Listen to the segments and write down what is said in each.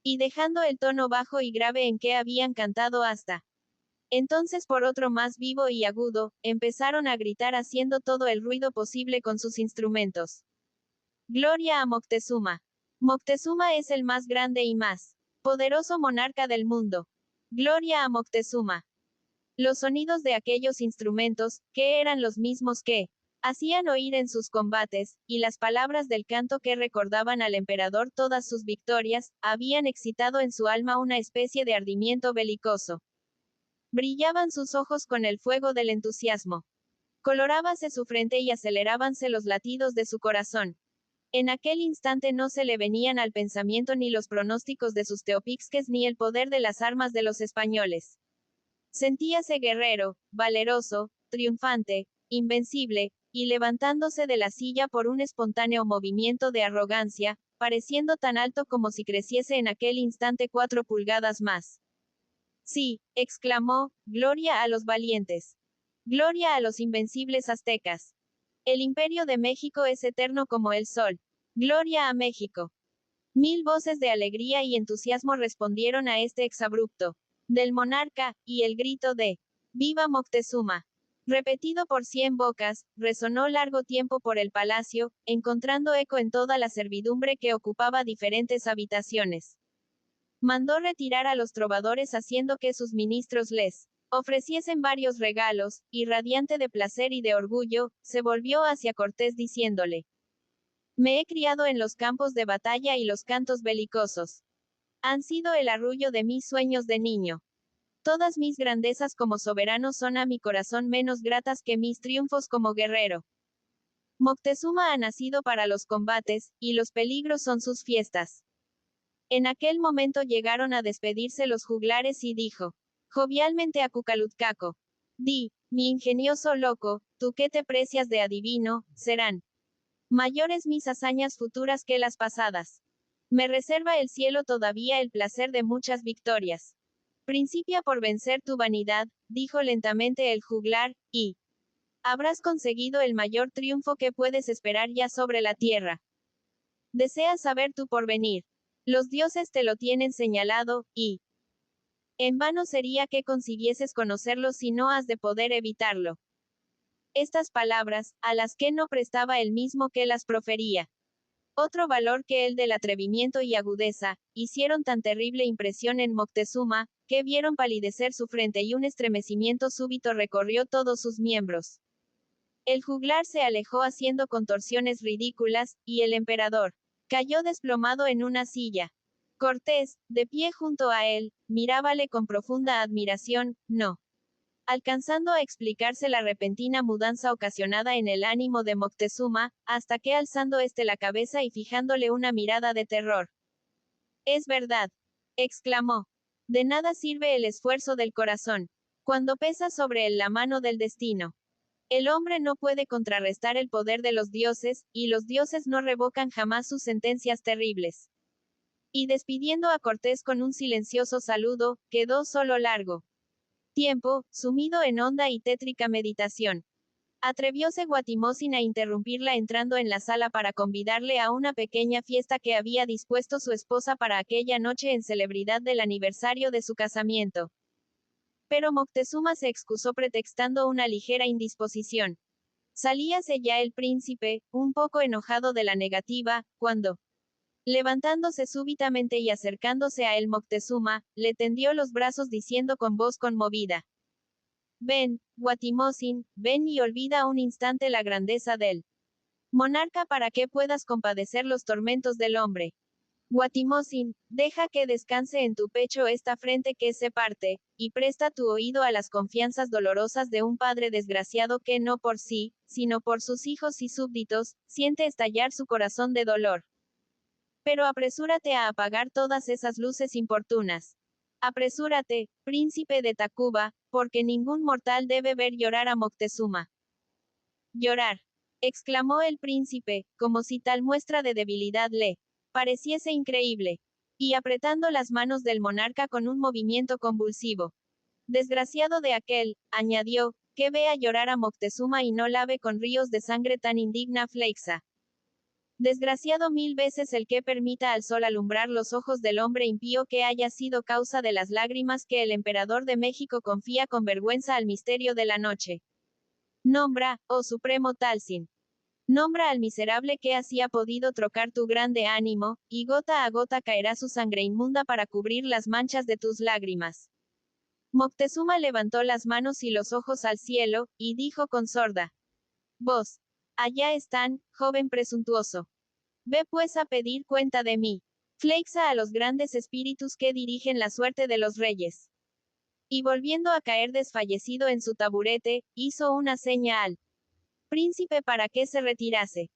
y dejando el tono bajo y grave en que habían cantado hasta entonces por otro más vivo y agudo, empezaron a gritar haciendo todo el ruido posible con sus instrumentos. Gloria a Moctezuma. Moctezuma es el más grande y más poderoso monarca del mundo. Gloria a Moctezuma. Los sonidos de aquellos instrumentos, que eran los mismos que hacían oír en sus combates, y las palabras del canto que recordaban al emperador todas sus victorias, habían excitado en su alma una especie de ardimiento belicoso. Brillaban sus ojos con el fuego del entusiasmo. Colorábase su frente y acelerábanse los latidos de su corazón. En aquel instante no se le venían al pensamiento ni los pronósticos de sus teopixques ni el poder de las armas de los españoles. Sentíase guerrero, valeroso, triunfante, invencible, y levantándose de la silla por un espontáneo movimiento de arrogancia, pareciendo tan alto como si creciese en aquel instante 4 pulgadas más. Sí, exclamó, gloria a los valientes. Gloria a los invencibles aztecas. El imperio de México es eterno como el sol. Gloria a México. 1000 voces de alegría y entusiasmo respondieron a este exabrupto del monarca, y el grito de ¡Viva Moctezuma! Repetido por 100 bocas, resonó largo tiempo por el palacio, encontrando eco en toda la servidumbre que ocupaba diferentes habitaciones. Mandó retirar a los trovadores haciendo que sus ministros les ofreciesen varios regalos, y radiante de placer y de orgullo, se volvió hacia Cortés diciéndole: Me he criado en los campos de batalla y los cantos belicosos han sido el arrullo de mis sueños de niño. Todas mis grandezas como soberano son a mi corazón menos gratas que mis triunfos como guerrero. Moctezuma ha nacido para los combates, y los peligros son sus fiestas. En aquel momento llegaron a despedirse los juglares y dijo jovialmente a Cucalutcaco: Di, mi ingenioso loco, tú que te precias de adivino, serán mayores mis hazañas futuras que las pasadas. Me reserva el cielo todavía el placer de muchas victorias. Principia por vencer tu vanidad, dijo lentamente el juglar, y habrás conseguido el mayor triunfo que puedes esperar ya sobre la tierra. Deseas saber tu porvenir. Los dioses te lo tienen señalado, y en vano sería que consiguieses conocerlo si no has de poder evitarlo. Estas palabras, a las que no prestaba el mismo que las profería otro valor que el del atrevimiento y agudeza, hicieron tan terrible impresión en Moctezuma, que vieron palidecer su frente y un estremecimiento súbito recorrió todos sus miembros. El juglar se alejó haciendo contorsiones ridículas, y el emperador cayó desplomado en una silla. Cortés, de pie junto a él, mirábale con profunda admiración, no alcanzando a explicarse la repentina mudanza ocasionada en el ánimo de Moctezuma, hasta que alzando éste la cabeza y fijándole una mirada de terror. Es verdad, exclamó. De nada sirve el esfuerzo del corazón, cuando pesa sobre él la mano del destino. El hombre no puede contrarrestar el poder de los dioses, y los dioses no revocan jamás sus sentencias terribles. Y despidiendo a Cortés con un silencioso saludo, quedó solo largo tiempo, sumido en honda y tétrica meditación. Atrevióse Guatimozin a interrumpirla entrando en la sala para convidarle a una pequeña fiesta que había dispuesto su esposa para aquella noche en celebridad del aniversario de su casamiento. Pero Moctezuma se excusó pretextando una ligera indisposición. Salíase ya el príncipe, un poco enojado de la negativa, cuando, levantándose súbitamente y acercándose a él Moctezuma, le tendió los brazos diciendo con voz conmovida: Ven, Guatimozin, ven y olvida un instante la grandeza del monarca para que puedas compadecer los tormentos del hombre. Guatimozin, deja que descanse en tu pecho esta frente que se parte, y presta tu oído a las confianzas dolorosas de un padre desgraciado que no por sí, sino por sus hijos y súbditos, siente estallar su corazón de dolor. Pero apresúrate a apagar todas esas luces importunas. Apresúrate, príncipe de Tacuba, porque ningún mortal debe ver llorar a Moctezuma. Llorar, exclamó el príncipe, como si tal muestra de debilidad le pareciese increíble. Y apretando las manos del monarca con un movimiento convulsivo. Desgraciado de aquel, añadió, que vea llorar a Moctezuma y no lave con ríos de sangre tan indigna Fleixa. Desgraciado 1000 veces el que permita al sol alumbrar los ojos del hombre impío que haya sido causa de las lágrimas que el emperador de México confía con vergüenza al misterio de la noche. Nombra, oh supremo Talsin. Nombra al miserable que así ha podido trocar tu grande ánimo, y gota a gota caerá su sangre inmunda para cubrir las manchas de tus lágrimas. Moctezuma levantó las manos y los ojos al cielo, y dijo con sorda voz: allá están, joven presuntuoso. Ve pues a pedir cuenta de mí. Flexa a los grandes espíritus que dirigen la suerte de los reyes. Y volviendo a caer desfallecido en su taburete, hizo una seña al príncipe para que se retirase.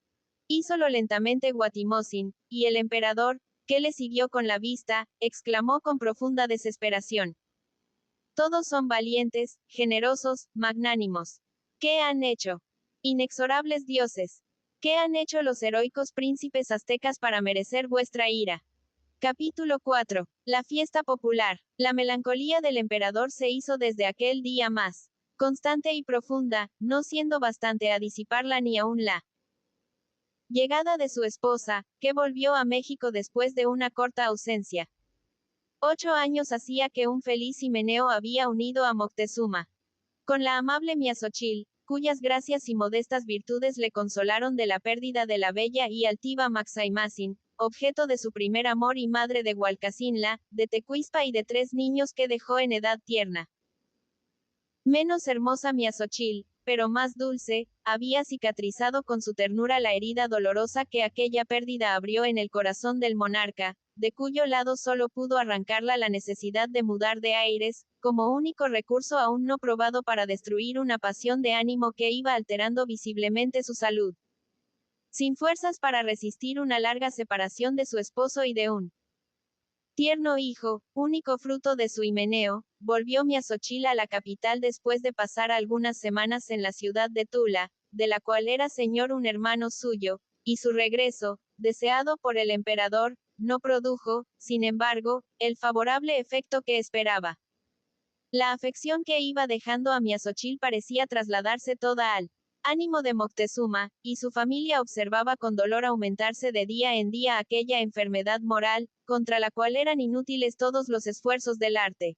Hízolo lentamente Guatimozin, y el emperador, que le siguió con la vista, exclamó con profunda desesperación: todos son valientes, generosos, magnánimos. ¿Qué han hecho? Inexorables dioses. ¿Qué han hecho los heroicos príncipes aztecas para merecer vuestra ira? Capítulo 4. La fiesta popular. La melancolía del emperador se hizo desde aquel día más constante y profunda, no siendo bastante a disiparla ni aún la llegada de su esposa, que volvió a México después de una corta ausencia. 8 años hacía que un feliz Himeneo había unido a Moctezuma con la amable Miazochil, cuyas gracias y modestas virtudes le consolaron de la pérdida de la bella y altiva Maxaimacin, objeto de su primer amor y madre de Hualcacinla, de Tecuispa y de 3 niños que dejó en edad tierna. Menos hermosa Miazochil, pero más dulce, había cicatrizado con su ternura la herida dolorosa que aquella pérdida abrió en el corazón del monarca, de cuyo lado solo pudo arrancarla la necesidad de mudar de aires, como único recurso aún no probado para destruir una pasión de ánimo que iba alterando visiblemente su salud. Sin fuerzas para resistir una larga separación de su esposo y de un tierno hijo, único fruto de su himeneo, volvió Miazochil a la capital después de pasar algunas semanas en la ciudad de Tula, de la cual era señor un hermano suyo, y su regreso, deseado por el emperador, no produjo, sin embargo, el favorable efecto que esperaba. La afección que iba dejando a Miazochil parecía trasladarse toda al ánimo de Moctezuma, y su familia observaba con dolor aumentarse de día en día aquella enfermedad moral, contra la cual eran inútiles todos los esfuerzos del arte.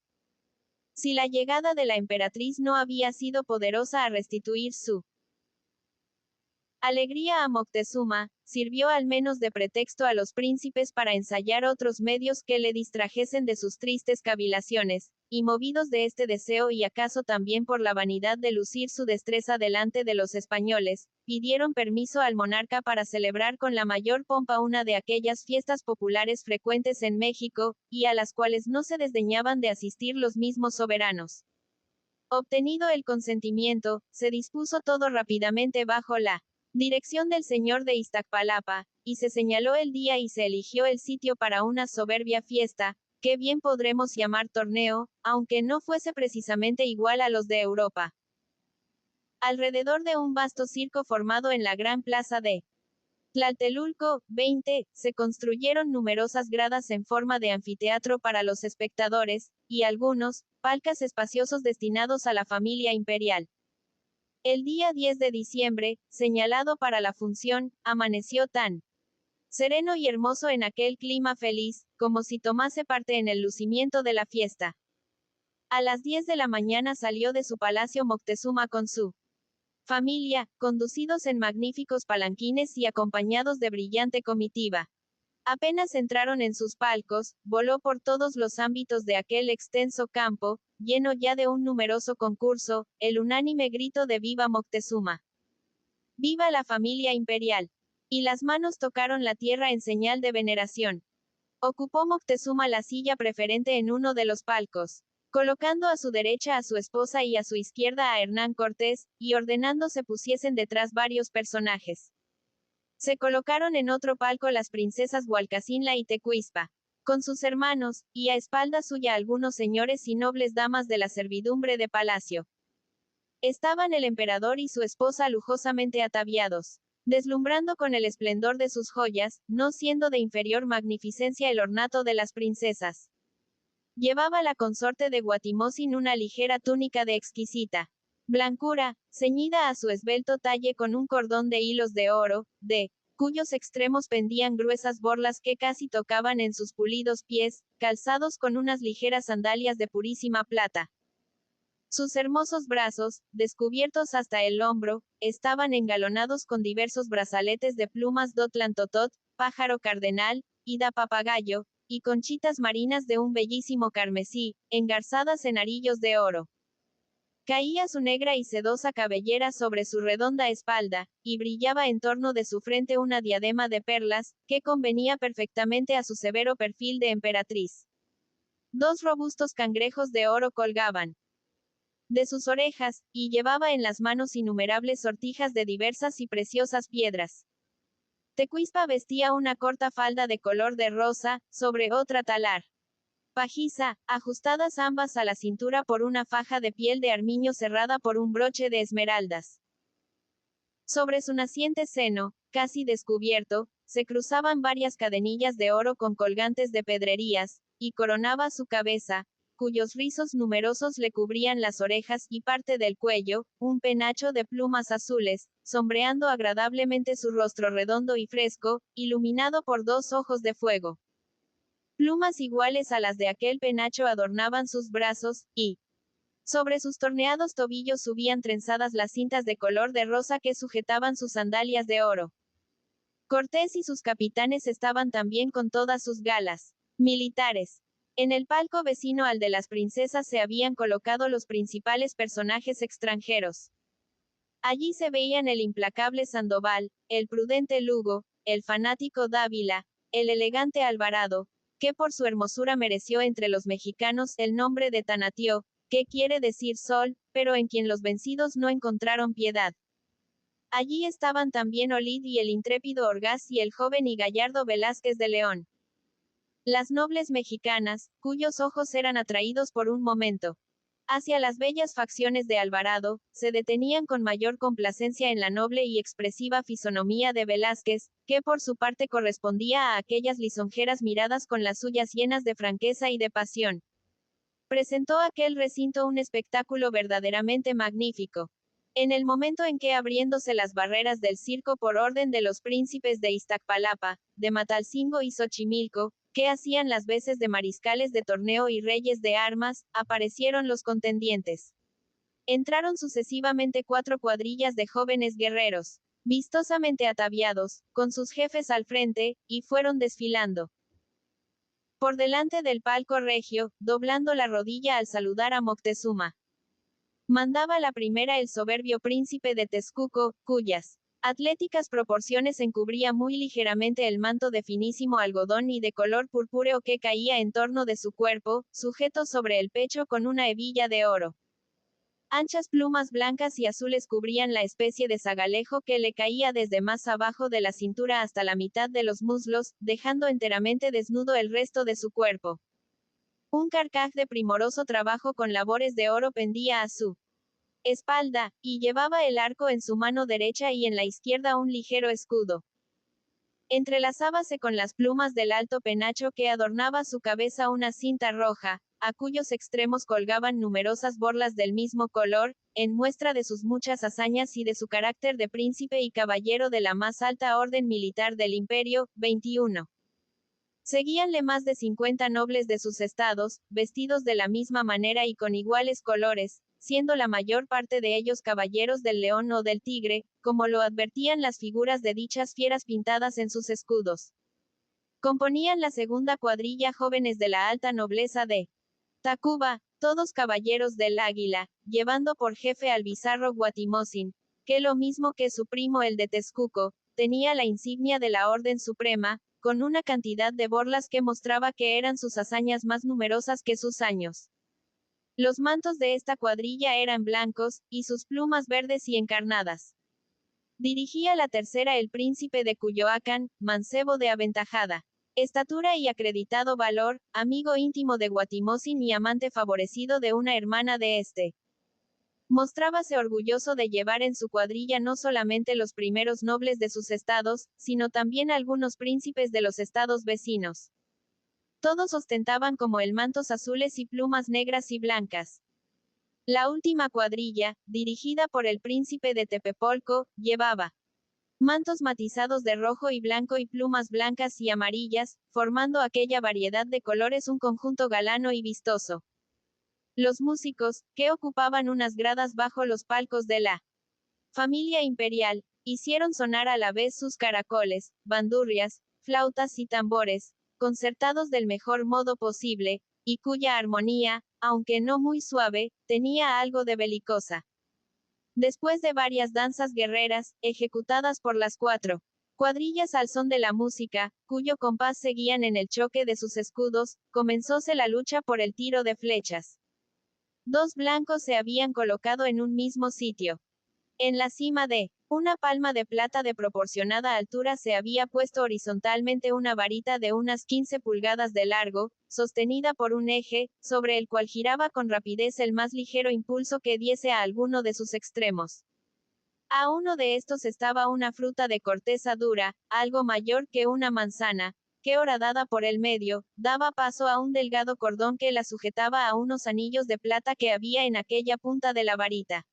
Si la llegada de la emperatriz no había sido poderosa a restituir su alegría a Moctezuma, sirvió al menos de pretexto a los príncipes para ensayar otros medios que le distrajesen de sus tristes cavilaciones, y movidos de este deseo y acaso también por la vanidad de lucir su destreza delante de los españoles, pidieron permiso al monarca para celebrar con la mayor pompa una de aquellas fiestas populares frecuentes en México, y a las cuales no se desdeñaban de asistir los mismos soberanos. Obtenido el consentimiento, se dispuso todo rápidamente bajo la dirección del señor de Iztapalapa, y se señaló el día y se eligió el sitio para una soberbia fiesta, que bien podremos llamar torneo, aunque no fuese precisamente igual a los de Europa. Alrededor de un vasto circo formado en la gran plaza de Tlatelulco, 20, se construyeron numerosas gradas en forma de anfiteatro para los espectadores, y algunos, palcas espaciosos destinados a la familia imperial. El día 10 de diciembre, señalado para la función, amaneció tan sereno y hermoso en aquel clima feliz, como si tomase parte en el lucimiento de la fiesta. A las 10 de la mañana salió de su palacio Moctezuma con su familia, conducidos en magníficos palanquines y acompañados de brillante comitiva. Apenas entraron en sus palcos, voló por todos los ámbitos de aquel extenso campo, lleno ya de un numeroso concurso, el unánime grito de ¡Viva Moctezuma! ¡Viva la familia imperial! Y las manos tocaron la tierra en señal de veneración. Ocupó Moctezuma la silla preferente en uno de los palcos, colocando a su derecha a su esposa y a su izquierda a Hernán Cortés, y ordenando se pusiesen detrás varios personajes. Se colocaron en otro palco las princesas Hualcacinla y Tecuispa, con sus hermanos, y a espalda suya algunos señores y nobles damas de la servidumbre de palacio. Estaban el emperador y su esposa lujosamente ataviados, deslumbrando con el esplendor de sus joyas, no siendo de inferior magnificencia el ornato de las princesas. Llevaba la consorte de Guatimozin una ligera túnica de exquisita blancura, ceñida a su esbelto talle con un cordón de hilos de oro, de cuyos extremos pendían gruesas borlas que casi tocaban en sus pulidos pies, calzados con unas ligeras sandalias de purísima plata. Sus hermosos brazos, descubiertos hasta el hombro, estaban engalonados con diversos brazaletes de plumas dotlantotot, pájaro cardenal, ida papagayo, y conchitas marinas de un bellísimo carmesí, engarzadas en arillos de oro. Caía su negra y sedosa cabellera sobre su redonda espalda, y brillaba en torno de su frente una diadema de perlas, que convenía perfectamente a su severo perfil de emperatriz. Dos robustos cangrejos de oro colgaban de sus orejas, y llevaba en las manos innumerables sortijas de diversas y preciosas piedras. Tecuispa vestía una corta falda de color de rosa, sobre otra talar pajiza, ajustadas ambas a la cintura por una faja de piel de armiño cerrada por un broche de esmeraldas. Sobre su naciente seno, casi descubierto, se cruzaban varias cadenillas de oro con colgantes de pedrerías, y coronaba su cabeza, cuyos rizos numerosos le cubrían las orejas y parte del cuello, un penacho de plumas azules, sombreando agradablemente su rostro redondo y fresco, iluminado por dos ojos de fuego. Plumas iguales a las de aquel penacho adornaban sus brazos, y sobre sus torneados tobillos subían trenzadas las cintas de color de rosa que sujetaban sus sandalias de oro. Cortés y sus capitanes estaban también con todas sus galas militares. En el palco vecino al de las princesas se habían colocado los principales personajes extranjeros. Allí se veían el implacable Sandoval, el prudente Lugo, el fanático Dávila, el elegante Alvarado, que por su hermosura mereció entre los mexicanos el nombre de Tonatiuh, que quiere decir sol, pero en quien los vencidos no encontraron piedad. Allí estaban también Olid y el intrépido Orgaz y el joven y gallardo Velázquez de León. Las nobles mexicanas, cuyos ojos eran atraídos por un momento hacia las bellas facciones de Alvarado, se detenían con mayor complacencia en la noble y expresiva fisonomía de Velázquez, que por su parte correspondía a aquellas lisonjeras miradas con las suyas llenas de franqueza y de pasión. Presentó aquel recinto un espectáculo verdaderamente magnífico. En el momento en que, abriéndose las barreras del circo por orden de los príncipes de Iztacpalapa, de Matalcingo y Xochimilco, que hacían las veces de mariscales de torneo y reyes de armas, aparecieron los contendientes. Entraron sucesivamente 4 cuadrillas de jóvenes guerreros, vistosamente ataviados, con sus jefes al frente, y fueron desfilando por delante del palco regio, doblando la rodilla al saludar a Moctezuma. Mandaba la primera el soberbio príncipe de Texcoco, cuyas atléticas proporciones encubría muy ligeramente el manto de finísimo algodón y de color purpúreo que caía en torno de su cuerpo, sujeto sobre el pecho con una hebilla de oro. Anchas plumas blancas y azules cubrían la especie de zagalejo que le caía desde más abajo de la cintura hasta la mitad de los muslos, dejando enteramente desnudo el resto de su cuerpo. Un carcaj de primoroso trabajo con labores de oro pendía a su espalda, y llevaba el arco en su mano derecha y en la izquierda un ligero escudo. Entrelazábase con las plumas del alto penacho que adornaba su cabeza una cinta roja, a cuyos extremos colgaban numerosas borlas del mismo color, en muestra de sus muchas hazañas y de su carácter de príncipe y caballero de la más alta orden militar del imperio. 21. Seguíanle más de 50 nobles de sus estados, vestidos de la misma manera y con iguales colores, siendo la mayor parte de ellos caballeros del león o del tigre, como lo advertían las figuras de dichas fieras pintadas en sus escudos. Componían la segunda cuadrilla jóvenes de la alta nobleza de Tacuba, todos caballeros del Águila, llevando por jefe al bizarro Guatimozin, que lo mismo que su primo el de Texcoco, tenía la insignia de la Orden Suprema, con una cantidad de borlas que mostraba que eran sus hazañas más numerosas que sus años. Los mantos de esta cuadrilla eran blancos, y sus plumas verdes y encarnadas. Dirigía la tercera el príncipe de Cuyoacán, mancebo de aventajada estatura y acreditado valor, amigo íntimo de Guatimozin y amante favorecido de una hermana de este. Mostrábase orgulloso de llevar en su cuadrilla no solamente los primeros nobles de sus estados, sino también algunos príncipes de los estados vecinos. Todos ostentaban como el mantos azules y plumas negras y blancas. La última cuadrilla, dirigida por el príncipe de Tepepolco, llevaba mantos matizados de rojo y blanco y plumas blancas y amarillas, formando aquella variedad de colores un conjunto galano y vistoso. Los músicos, que ocupaban unas gradas bajo los palcos de la familia imperial, hicieron sonar a la vez sus caracoles, bandurrias, flautas y tambores, concertados del mejor modo posible, y cuya armonía, aunque no muy suave, tenía algo de belicosa. Después de varias danzas guerreras, ejecutadas por las 4 cuadrillas al son de la música, cuyo compás seguían en el choque de sus escudos, comenzóse la lucha por el tiro de flechas. 2 blancos se habían colocado en un mismo sitio. En la cima de una palma de plata de proporcionada altura se había puesto horizontalmente una varita de unas 15 pulgadas de largo, sostenida por un eje, sobre el cual giraba con rapidez el más ligero impulso que diese a alguno de sus extremos. A uno de estos estaba una fruta de corteza dura, algo mayor que una manzana, que horadada por el medio, daba paso a un delgado cordón que la sujetaba a unos anillos de plata que había en aquella punta de la varita.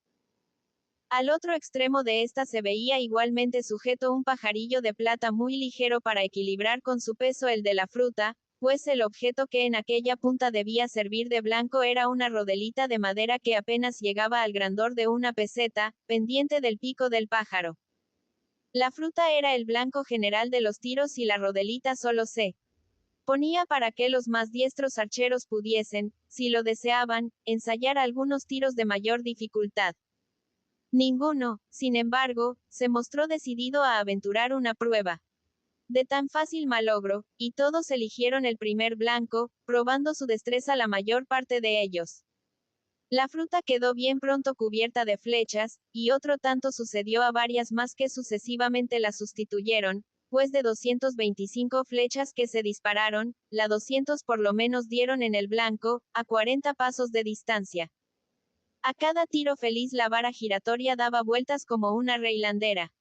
Al otro extremo de esta se veía igualmente sujeto un pajarillo de plata muy ligero para equilibrar con su peso el de la fruta, pues el objeto que en aquella punta debía servir de blanco era una rodelita de madera que apenas llegaba al grandor de una peseta, pendiente del pico del pájaro. La fruta era el blanco general de los tiros y la rodelita solo se ponía para que los más diestros archeros pudiesen, si lo deseaban, ensayar algunos tiros de mayor dificultad. Ninguno, sin embargo, se mostró decidido a aventurar una prueba de tan fácil malogro, y todos eligieron el primer blanco, probando su destreza la mayor parte de ellos. La fruta quedó bien pronto cubierta de flechas, y otro tanto sucedió a varias más que sucesivamente la sustituyeron, pues de 225 flechas que se dispararon, la 200 por lo menos dieron en el blanco, a 40 pasos de distancia. A cada tiro feliz la vara giratoria daba vueltas como una reilandera.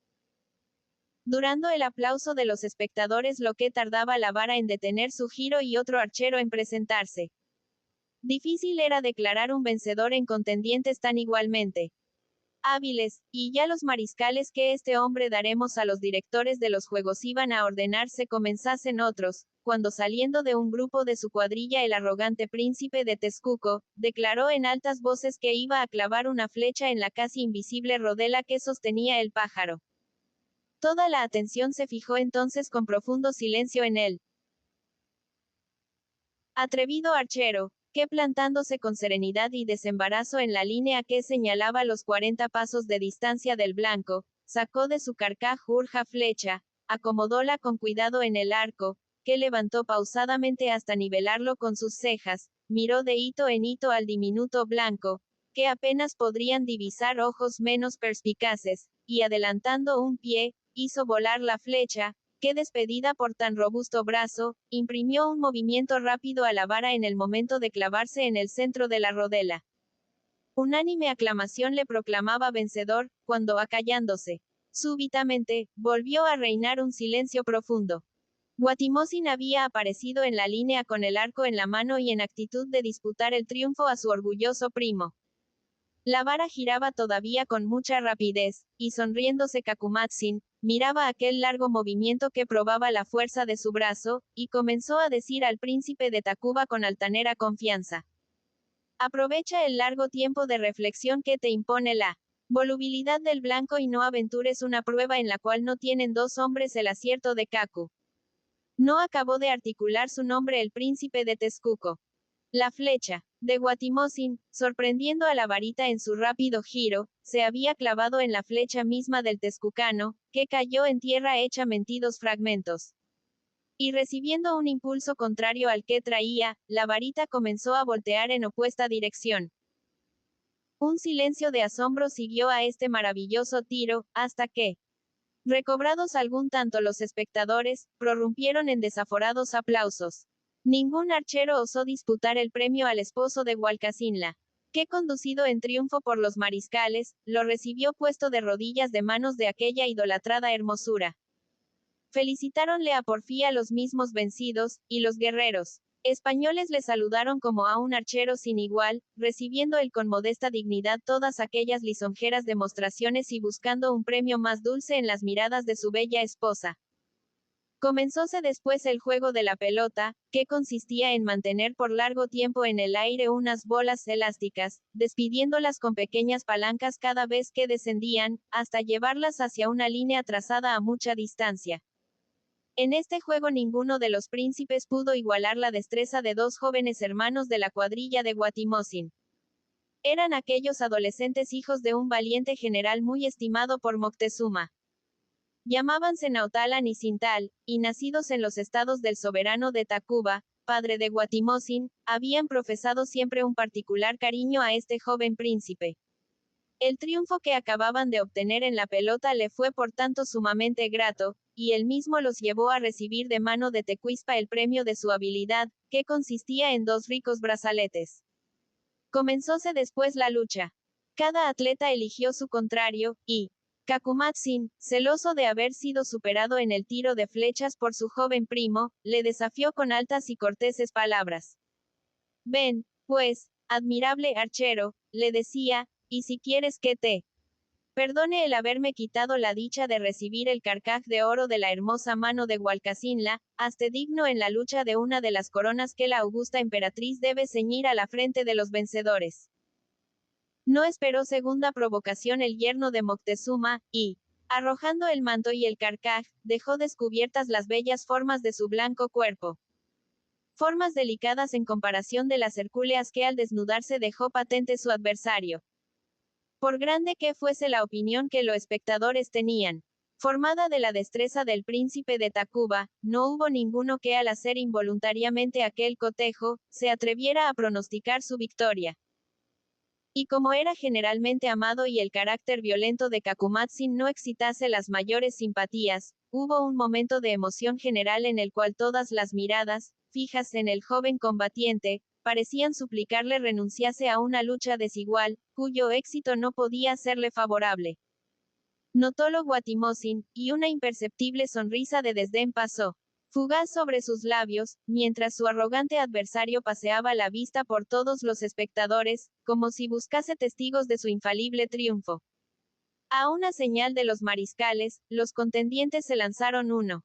Durando el aplauso de los espectadores lo que tardaba la vara en detener su giro y otro archero en presentarse. Difícil era declarar un vencedor en contendientes tan igualmente hábiles, y ya los mariscales que este hombre daremos a los directores de los juegos iban a ordenar se comenzasen otros, cuando saliendo de un grupo de su cuadrilla el arrogante príncipe de Tezcuco, declaró en altas voces que iba a clavar una flecha en la casi invisible rodela que sostenía el pájaro. Toda la atención se fijó entonces con profundo silencio en él. Atrevido archero, que plantándose con serenidad y desembarazo en la línea que señalaba los 40 pasos de distancia del blanco, sacó de su carcaj urja flecha, acomodóla con cuidado en el arco, que levantó pausadamente hasta nivelarlo con sus cejas, miró de hito en hito al diminuto blanco, que apenas podrían divisar ojos menos perspicaces, y adelantando un pie, hizo volar la flecha, que despedida por tan robusto brazo, imprimió un movimiento rápido a la vara en el momento de clavarse en el centro de la rodela. Unánime aclamación le proclamaba vencedor, cuando acallándose súbitamente, volvió a reinar un silencio profundo. Guatimozin había aparecido en la línea con el arco en la mano y en actitud de disputar el triunfo a su orgulloso primo. La vara giraba todavía con mucha rapidez, y sonriéndose Kakumatsin, miraba aquel largo movimiento que probaba la fuerza de su brazo, y comenzó a decir al príncipe de Tacuba con altanera confianza. Aprovecha el largo tiempo de reflexión que te impone la volubilidad del blanco y no aventures una prueba en la cual no tienen 2 hombres el acierto de Kaku. No acabó de articular su nombre el príncipe de Tezcuco. La flecha de Guatimozin, sorprendiendo a la varita en su rápido giro, se había clavado en la flecha misma del tezcucano, que cayó en tierra hecha mentidos fragmentos. Y recibiendo un impulso contrario al que traía, la varita comenzó a voltear en opuesta dirección. Un silencio de asombro siguió a este maravilloso tiro, hasta que, recobrados algún tanto los espectadores, prorrumpieron en desaforados aplausos. Ningún archero osó disputar el premio al esposo de Hualcacinla, que conducido en triunfo por los mariscales, lo recibió puesto de rodillas de manos de aquella idolatrada hermosura. Felicitáronle a porfía los mismos vencidos, y los guerreros Españoles le saludaron como a un archero sin igual, recibiendo él con modesta dignidad todas aquellas lisonjeras demostraciones y buscando un premio más dulce en las miradas de su bella esposa. Comenzóse después el juego de la pelota, que consistía en mantener por largo tiempo en el aire unas bolas elásticas, despidiéndolas con pequeñas palancas cada vez que descendían, hasta llevarlas hacia una línea trazada a mucha distancia. En este juego ninguno de los príncipes pudo igualar la destreza de dos jóvenes hermanos de la cuadrilla de Guatimozin. Eran aquellos adolescentes hijos de un valiente general muy estimado por Moctezuma. Llamábanse Nautalan y Sintal, y nacidos en los estados del soberano de Tacuba, padre de Guatimozin, habían profesado siempre un particular cariño a este joven príncipe. El triunfo que acababan de obtener en la pelota le fue por tanto sumamente grato, y él mismo los llevó a recibir de mano de Tecuispa el premio de su habilidad, que consistía en 2 ricos brazaletes. Comenzóse después la lucha. Cada atleta eligió su contrario, y Cacumatzin, celoso de haber sido superado en el tiro de flechas por su joven primo, le desafió con altas y corteses palabras. Ven, pues, admirable archero, le decía, y si quieres que te perdone el haberme quitado la dicha de recibir el carcaj de oro de la hermosa mano de Hualcacinla, hazte digno en la lucha de una de las coronas que la augusta emperatriz debe ceñir a la frente de los vencedores. No esperó segunda provocación el yerno de Moctezuma, y, arrojando el manto y el carcaj, dejó descubiertas las bellas formas de su blanco cuerpo. Formas delicadas en comparación de las hercúleas que al desnudarse dejó patente su adversario. Por grande que fuese la opinión que los espectadores tenían, formada de la destreza del príncipe de Tacuba, no hubo ninguno que al hacer involuntariamente aquel cotejo, se atreviera a pronosticar su victoria. Y como era generalmente amado y el carácter violento de Cacumatzin no excitase las mayores simpatías, hubo un momento de emoción general en el cual todas las miradas, fijas en el joven combatiente, parecían suplicarle renunciase a una lucha desigual, cuyo éxito no podía serle favorable. Notólo Guatimozin, y una imperceptible sonrisa de desdén pasó fugaz sobre sus labios, mientras su arrogante adversario paseaba la vista por todos los espectadores, como si buscase testigos de su infalible triunfo. A una señal de los mariscales, los contendientes se lanzaron uno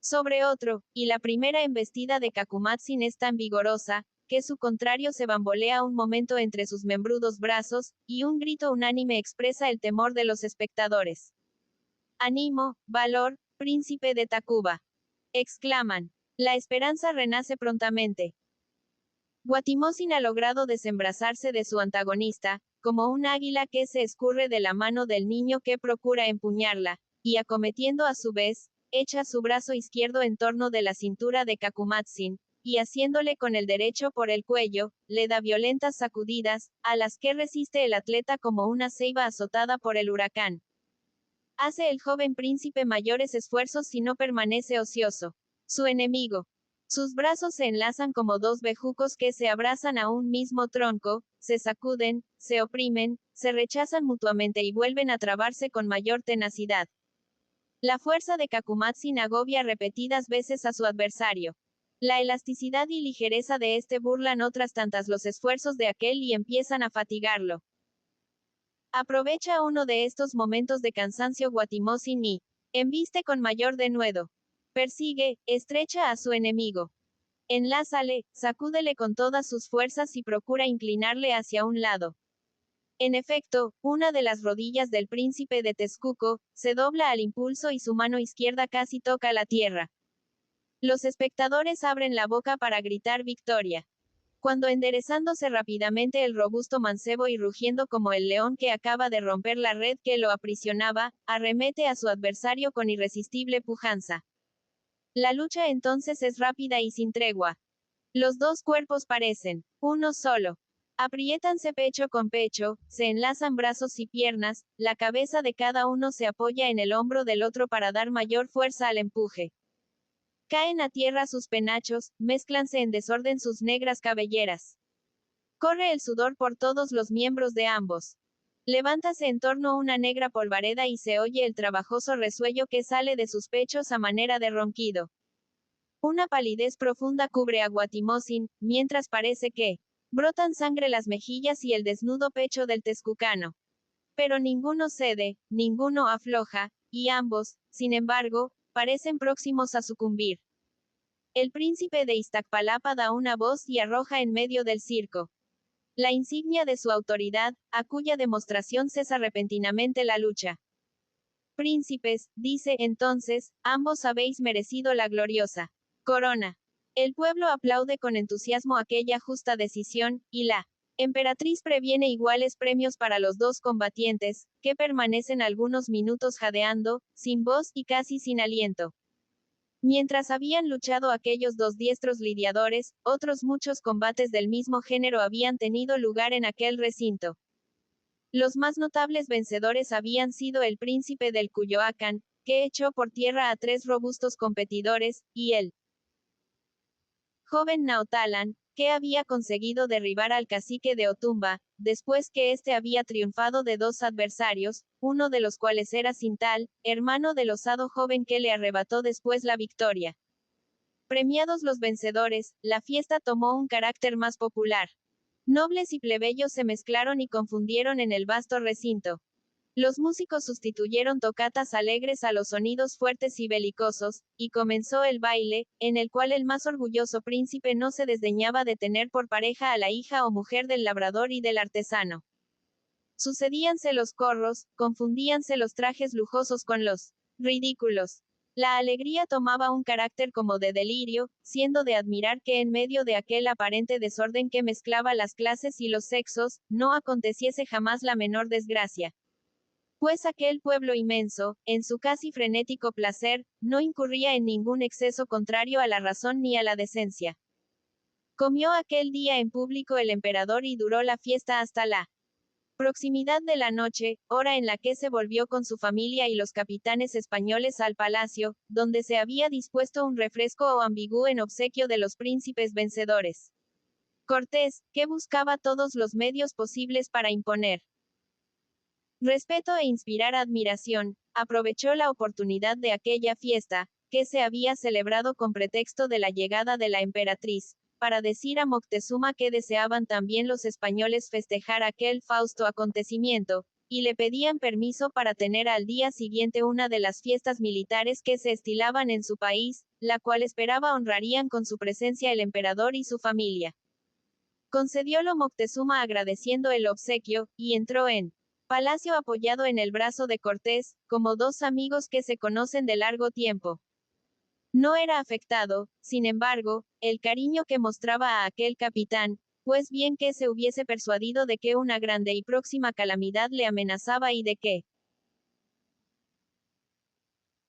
sobre otro, y la primera embestida de Cacumatzin es tan vigorosa, que su contrario se bambolea un momento entre sus membrudos brazos, y un grito unánime expresa el temor de los espectadores. ¡Ánimo, valor, príncipe de Tacuba! Exclaman. La esperanza renace prontamente. Guatimozin ha logrado desembrazarse de su antagonista, como un águila que se escurre de la mano del niño que procura empuñarla, y acometiendo a su vez, echa su brazo izquierdo en torno de la cintura de Cacumatzin, y haciéndole con el derecho por el cuello, le da violentas sacudidas, a las que resiste el atleta como una ceiba azotada por el huracán. Hace el joven príncipe mayores esfuerzos si no permanece ocioso. Su enemigo. Sus brazos se enlazan como dos bejucos que se abrazan a un mismo tronco, se sacuden, se oprimen, se rechazan mutuamente y vuelven a trabarse con mayor tenacidad. La fuerza de Cacumatzin agobia repetidas veces a su adversario. La elasticidad y ligereza de este burlan otras tantas los esfuerzos de aquel y empiezan a fatigarlo. Aprovecha uno de estos momentos de cansancio Guatimozin y embiste con mayor denuedo. Persigue, estrecha a su enemigo. Enlázale, sacúdele con todas sus fuerzas y procura inclinarle hacia un lado. En efecto, una de las rodillas del príncipe de Texcoco se dobla al impulso y su mano izquierda casi toca la tierra. Los espectadores abren la boca para gritar victoria. Cuando enderezándose rápidamente el robusto mancebo y rugiendo como el león que acaba de romper la red que lo aprisionaba, arremete a su adversario con irresistible pujanza. La lucha entonces es rápida y sin tregua. Los dos cuerpos parecen uno solo. Apriétanse pecho con pecho, se enlazan brazos y piernas, la cabeza de cada uno se apoya en el hombro del otro para dar mayor fuerza al empuje. Caen a tierra sus penachos, mézclanse en desorden sus negras cabelleras. Corre el sudor por todos los miembros de ambos. Levántase en torno una negra polvareda y se oye el trabajoso resuello que sale de sus pechos a manera de ronquido. Una palidez profunda cubre a Guatimozin, mientras parece que brotan sangre las mejillas y el desnudo pecho del tezcucano. Pero ninguno cede, ninguno afloja, y ambos, sin embargo, parecen próximos a sucumbir. El príncipe de Iztacpalapa da una voz y arroja en medio del circo la insignia de su autoridad, a cuya demostración cesa repentinamente la lucha. Príncipes, dice entonces, ambos habéis merecido la gloriosa corona. El pueblo aplaude con entusiasmo aquella justa decisión, y la emperatriz previene iguales premios para los dos combatientes, que permanecen algunos minutos jadeando, sin voz y casi sin aliento. Mientras habían luchado aquellos dos diestros lidiadores, otros muchos combates del mismo género habían tenido lugar en aquel recinto. Los más notables vencedores habían sido el príncipe del Cuyoacán, que echó por tierra a 3 robustos competidores, y el joven Naotalan, que había conseguido derribar al cacique de Otumba, después que éste había triunfado de 2 adversarios, uno de los cuales era Cintal, hermano del osado joven que le arrebató después la victoria. Premiados los vencedores, la fiesta tomó un carácter más popular. Nobles y plebeyos se mezclaron y confundieron en el vasto recinto. Los músicos sustituyeron tocatas alegres a los sonidos fuertes y belicosos, y comenzó el baile, en el cual el más orgulloso príncipe no se desdeñaba de tener por pareja a la hija o mujer del labrador y del artesano. Sucedíanse los corros, confundíanse los trajes lujosos con los ridículos. La alegría tomaba un carácter como de delirio, siendo de admirar que en medio de aquel aparente desorden que mezclaba las clases y los sexos, no aconteciese jamás la menor desgracia. Pues aquel pueblo inmenso, en su casi frenético placer, no incurría en ningún exceso contrario a la razón ni a la decencia. Comió aquel día en público el emperador y duró la fiesta hasta la proximidad de la noche, hora en la que se volvió con su familia y los capitanes españoles al palacio, donde se había dispuesto un refresco o ambigú en obsequio de los príncipes vencedores. Cortés, que buscaba todos los medios posibles para imponer respeto e inspirar admiración, aprovechó la oportunidad de aquella fiesta, que se había celebrado con pretexto de la llegada de la emperatriz, para decir a Moctezuma que deseaban también los españoles festejar aquel fausto acontecimiento, y le pedían permiso para tener al día siguiente una de las fiestas militares que se estilaban en su país, la cual esperaba honrarían con su presencia el emperador y su familia. Concediólo Moctezuma agradeciendo el obsequio, y entró en palacio apoyado en el brazo de Cortés, como dos amigos que se conocen de largo tiempo. No era afectado, sin embargo, el cariño que mostraba a aquel capitán, pues bien que se hubiese persuadido de que una grande y próxima calamidad le amenazaba y de que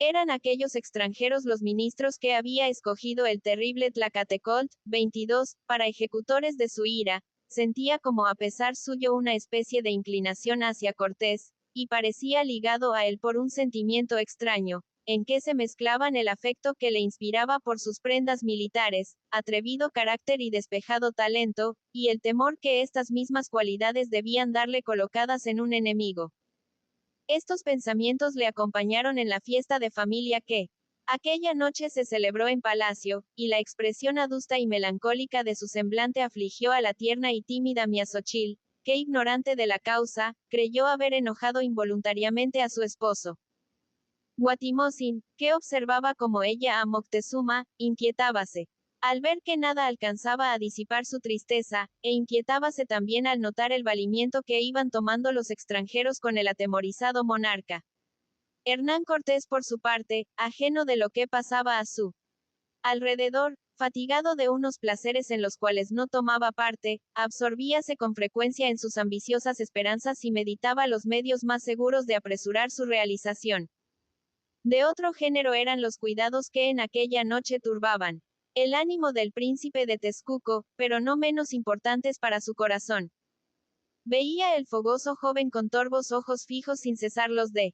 eran aquellos extranjeros los ministros que había escogido el terrible Tlacatecolt, 22, para ejecutores de su ira, sentía como a pesar suyo una especie de inclinación hacia Cortés, y parecía ligado a él por un sentimiento extraño, en que se mezclaban el afecto que le inspiraba por sus prendas militares, atrevido carácter y despejado talento, y el temor que estas mismas cualidades debían darle colocadas en un enemigo. Estos pensamientos le acompañaron en la fiesta de familia que aquella noche se celebró en palacio, y la expresión adusta y melancólica de su semblante afligió a la tierna y tímida Mia Xochitl, que ignorante de la causa, creyó haber enojado involuntariamente a su esposo. Guatimozin, que observaba como ella a Moctezuma, inquietábase al ver que nada alcanzaba a disipar su tristeza, e inquietábase también al notar el valimiento que iban tomando los extranjeros con el atemorizado monarca. Hernán Cortés por su parte, ajeno de lo que pasaba a su alrededor, fatigado de unos placeres en los cuales no tomaba parte, absorbíase con frecuencia en sus ambiciosas esperanzas y meditaba los medios más seguros de apresurar su realización. De otro género eran los cuidados que en aquella noche turbaban el ánimo del príncipe de Texcoco, pero no menos importantes para su corazón. Veía el fogoso joven con torvos ojos fijos sin cesar los de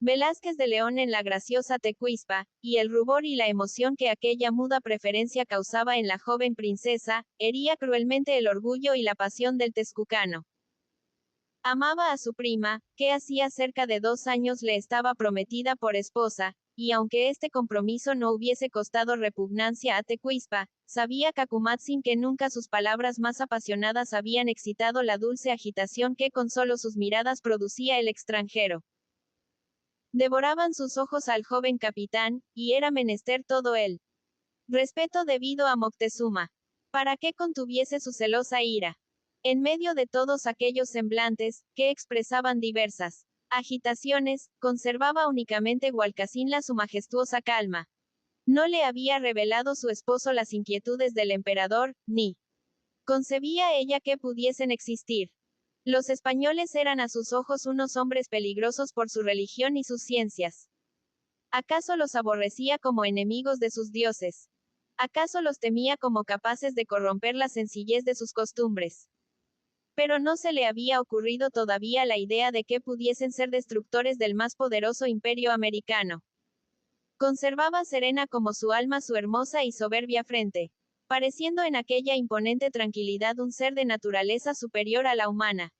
Velázquez de León en la graciosa Tecuispa, y el rubor y la emoción que aquella muda preferencia causaba en la joven princesa, hería cruelmente el orgullo y la pasión del texcucano. Amaba a su prima, que hacía cerca de 2 años le estaba prometida por esposa, y aunque este compromiso no hubiese costado repugnancia a Tecuispa, sabía Kakumatsin que nunca sus palabras más apasionadas habían excitado la dulce agitación que con solo sus miradas producía el extranjero. Devoraban sus ojos al joven capitán, y era menester todo él. Respeto debido a Moctezuma. Para que contuviese su celosa ira. En medio de todos aquellos semblantes, que expresaban diversas agitaciones, conservaba únicamente Hualcacinla su majestuosa calma. No le había revelado su esposo las inquietudes del emperador, ni concebía ella que pudiesen existir. Los españoles eran a sus ojos unos hombres peligrosos por su religión y sus ciencias. ¿Acaso los aborrecía como enemigos de sus dioses? ¿Acaso los temía como capaces de corromper la sencillez de sus costumbres? Pero no se le había ocurrido todavía la idea de que pudiesen ser destructores del más poderoso imperio americano. Conservaba serena como su alma su hermosa y soberbia frente, pareciendo en aquella imponente tranquilidad un ser de naturaleza superior a la humana.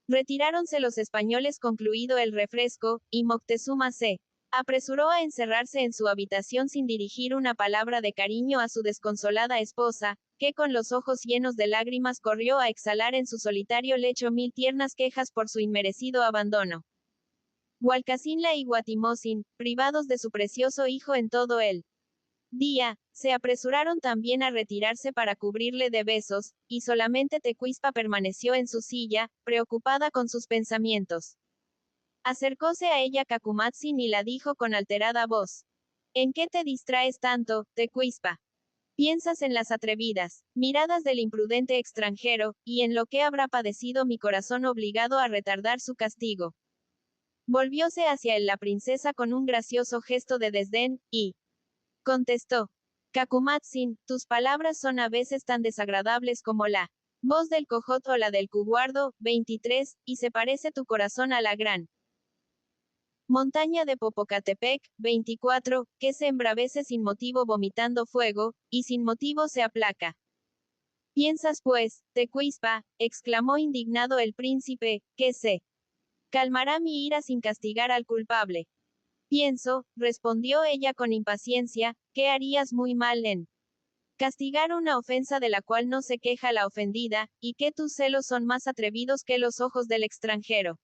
Retiráronse los españoles concluido el refresco, y Moctezuma se apresuró a encerrarse en su habitación sin dirigir una palabra de cariño a su desconsolada esposa, que con los ojos llenos de lágrimas corrió a exhalar en su solitario lecho 1000 tiernas quejas por su inmerecido abandono. Hualcacinla y Guatimosin, privados de su precioso hijo en todo el día, se apresuraron también a retirarse para cubrirle de besos, y solamente Tecuispa permaneció en su silla, preocupada con sus pensamientos. Acercóse a ella Kakumatsin y la dijo con alterada voz. ¿En qué te distraes tanto, Tecuispa? Piensas en las atrevidas miradas del imprudente extranjero, y en lo que habrá padecido mi corazón obligado a retardar su castigo. Volvióse hacia él la princesa con un gracioso gesto de desdén, y contestó. Kakumatsin, tus palabras son a veces tan desagradables como la voz del cojot o la del cuguardo, 23, y se parece tu corazón a la gran montaña de Popocatepec, 24, que se embravece sin motivo vomitando fuego, y sin motivo se aplaca. Piensas pues, Tecuispa, exclamó indignado el príncipe, que se calmará mi ira sin castigar al culpable. Pienso, respondió ella con impaciencia, que harías muy mal en castigar una ofensa de la cual no se queja la ofendida, y que tus celos son más atrevidos que los ojos del extranjero.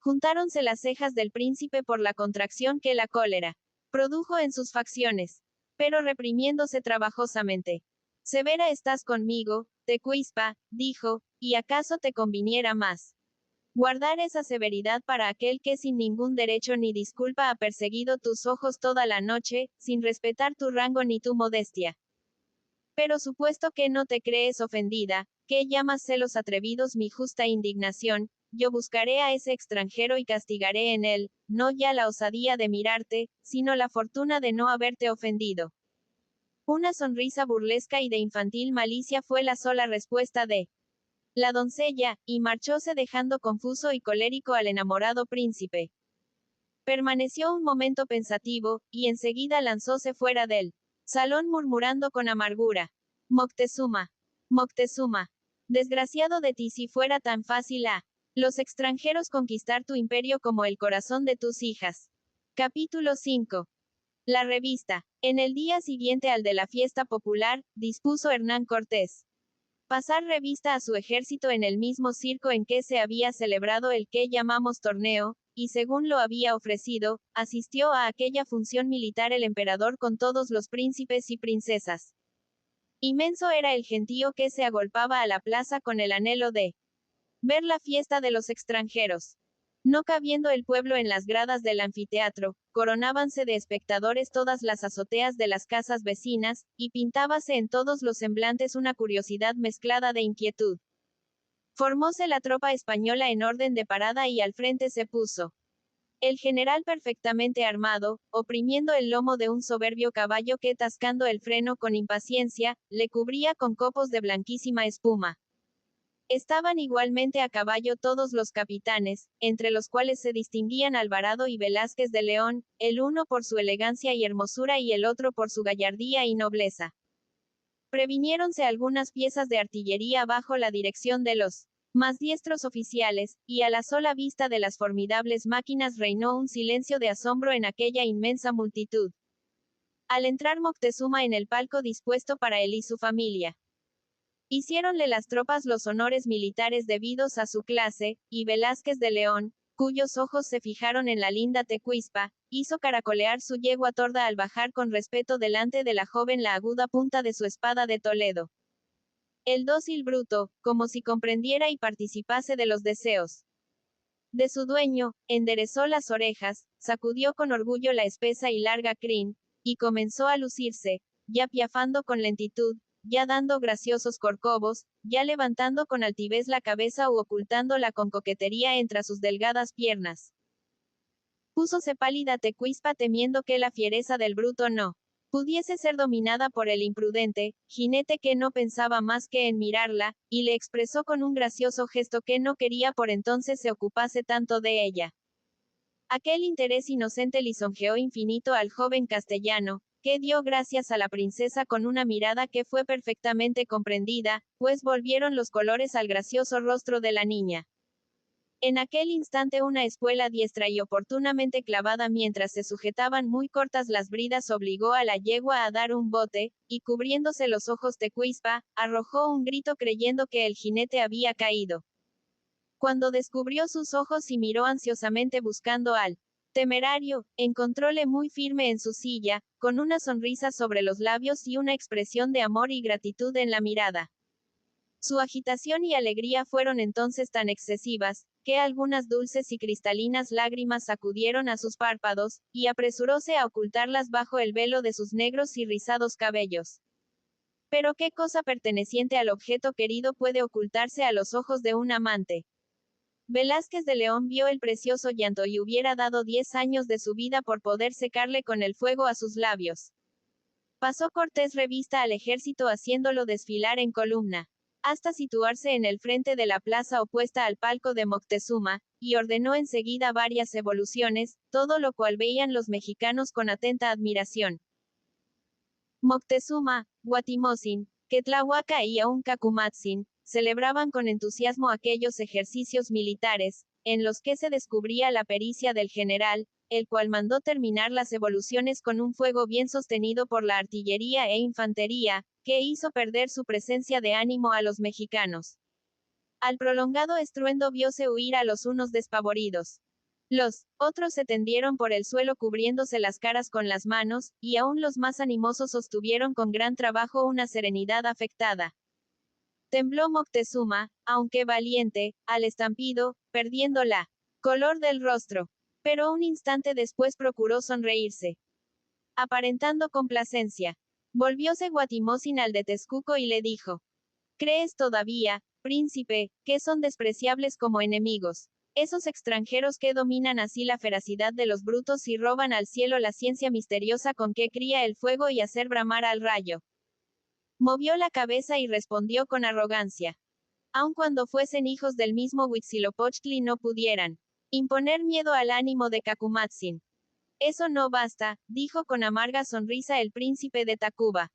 Juntáronse las cejas del príncipe por la contracción que la cólera produjo en sus facciones, pero reprimiéndose trabajosamente. Severa estás conmigo, Tecuispa, dijo, y acaso te conviniera más guardar esa severidad para aquel que sin ningún derecho ni disculpa ha perseguido tus ojos toda la noche, sin respetar tu rango ni tu modestia. Pero supuesto que no te crees ofendida, que llamas celos atrevidos mi justa indignación, yo buscaré a ese extranjero y castigaré en él, no ya la osadía de mirarte, sino la fortuna de no haberte ofendido. Una sonrisa burlesca y de infantil malicia fue la sola respuesta de la doncella, y marchóse dejando confuso y colérico al enamorado príncipe. Permaneció un momento pensativo, y enseguida lanzóse fuera del salón murmurando con amargura. Moctezuma. Moctezuma. Desgraciado de ti si fuera tan fácil a los extranjeros conquistar tu imperio como el corazón de tus hijas. Capítulo 5. La revista. En el día siguiente al de la fiesta popular, dispuso Hernán Cortés pasar revista a su ejército en el mismo circo en que se había celebrado el que llamamos torneo, y según lo había ofrecido, asistió a aquella función militar el emperador con todos los príncipes y princesas. Inmenso era el gentío que se agolpaba a la plaza con el anhelo de ver la fiesta de los extranjeros. No cabiendo el pueblo en las gradas del anfiteatro, coronábanse de espectadores todas las azoteas de las casas vecinas, y pintábase en todos los semblantes una curiosidad mezclada de inquietud. Formóse la tropa española en orden de parada y al frente se puso el general perfectamente armado, oprimiendo el lomo de un soberbio caballo que tascando el freno con impaciencia, le cubría con copos de blanquísima espuma. Estaban igualmente a caballo todos los capitanes, entre los cuales se distinguían Alvarado y Velázquez de León, el uno por su elegancia y hermosura y el otro por su gallardía y nobleza. Previniéronse algunas piezas de artillería bajo la dirección de los más diestros oficiales, y a la sola vista de las formidables máquinas reinó un silencio de asombro en aquella inmensa multitud. Al entrar Moctezuma en el palco dispuesto para él y su familia, hiciéronle las tropas los honores militares debidos a su clase, y Velázquez de León, cuyos ojos se fijaron en la linda Tecuispa, hizo caracolear su yegua torda al bajar con respeto delante de la joven la aguda punta de su espada de Toledo. El dócil bruto, como si comprendiera y participase de los deseos de su dueño, enderezó las orejas, sacudió con orgullo la espesa y larga crin, y comenzó a lucirse, ya piafando con lentitud, ya dando graciosos corcovos, ya levantando con altivez la cabeza u ocultándola con coquetería entre sus delgadas piernas. Púsose pálida Tecuispa temiendo que la fiereza del bruto no pudiese ser dominada por el imprudente jinete, que no pensaba más que en mirarla, y le expresó con un gracioso gesto que no quería por entonces se ocupase tanto de ella. Aquel interés inocente lisonjeó infinito al joven castellano, que dio gracias a la princesa con una mirada que fue perfectamente comprendida, pues volvieron los colores al gracioso rostro de la niña. En aquel instante una espuela diestra y oportunamente clavada mientras se sujetaban muy cortas las bridas obligó a la yegua a dar un bote, y cubriéndose los ojos Tecuispa, arrojó un grito creyendo que el jinete había caído. Cuando descubrió sus ojos y miró ansiosamente buscando al temerario, encontróle muy firme en su silla, con una sonrisa sobre los labios y una expresión de amor y gratitud en la mirada. Su agitación y alegría fueron entonces tan excesivas, que algunas dulces y cristalinas lágrimas sacudieron a sus párpados, y apresuróse a ocultarlas bajo el velo de sus negros y rizados cabellos. Pero qué cosa perteneciente al objeto querido puede ocultarse a los ojos de un amante. Velázquez de León vio el precioso llanto y hubiera dado 10 años de su vida por poder secarle con el fuego a sus labios. Pasó Cortés revista al ejército haciéndolo desfilar en columna, hasta situarse en el frente de la plaza opuesta al palco de Moctezuma, y ordenó enseguida varias evoluciones, todo lo cual veían los mexicanos con atenta admiración. Moctezuma, Guatimotzin, Quetlahuaca y aún Cacumatzin, celebraban con entusiasmo aquellos ejercicios militares, en los que se descubría la pericia del general, el cual mandó terminar las evoluciones con un fuego bien sostenido por la artillería e infantería, que hizo perder su presencia de ánimo a los mexicanos. Al prolongado estruendo vióse huir a los unos despavoridos. Los otros se tendieron por el suelo cubriéndose las caras con las manos, y aún los más animosos sostuvieron con gran trabajo una serenidad afectada. Tembló Moctezuma, aunque valiente, al estampido, perdiendo la color del rostro. Pero un instante después procuró sonreírse, aparentando complacencia. Volvióse Guatimotzin al de Texcoco y le dijo: ¿Crees todavía, príncipe, que son despreciables como enemigos esos extranjeros que dominan así la feracidad de los brutos y roban al cielo la ciencia misteriosa con que cría el fuego y hacer bramar al rayo? Movió la cabeza y respondió con arrogancia: aun cuando fuesen hijos del mismo Huitzilopochtli no pudieran imponer miedo al ánimo de Cacumatzin. Eso no basta, dijo con amarga sonrisa el príncipe de Tacuba.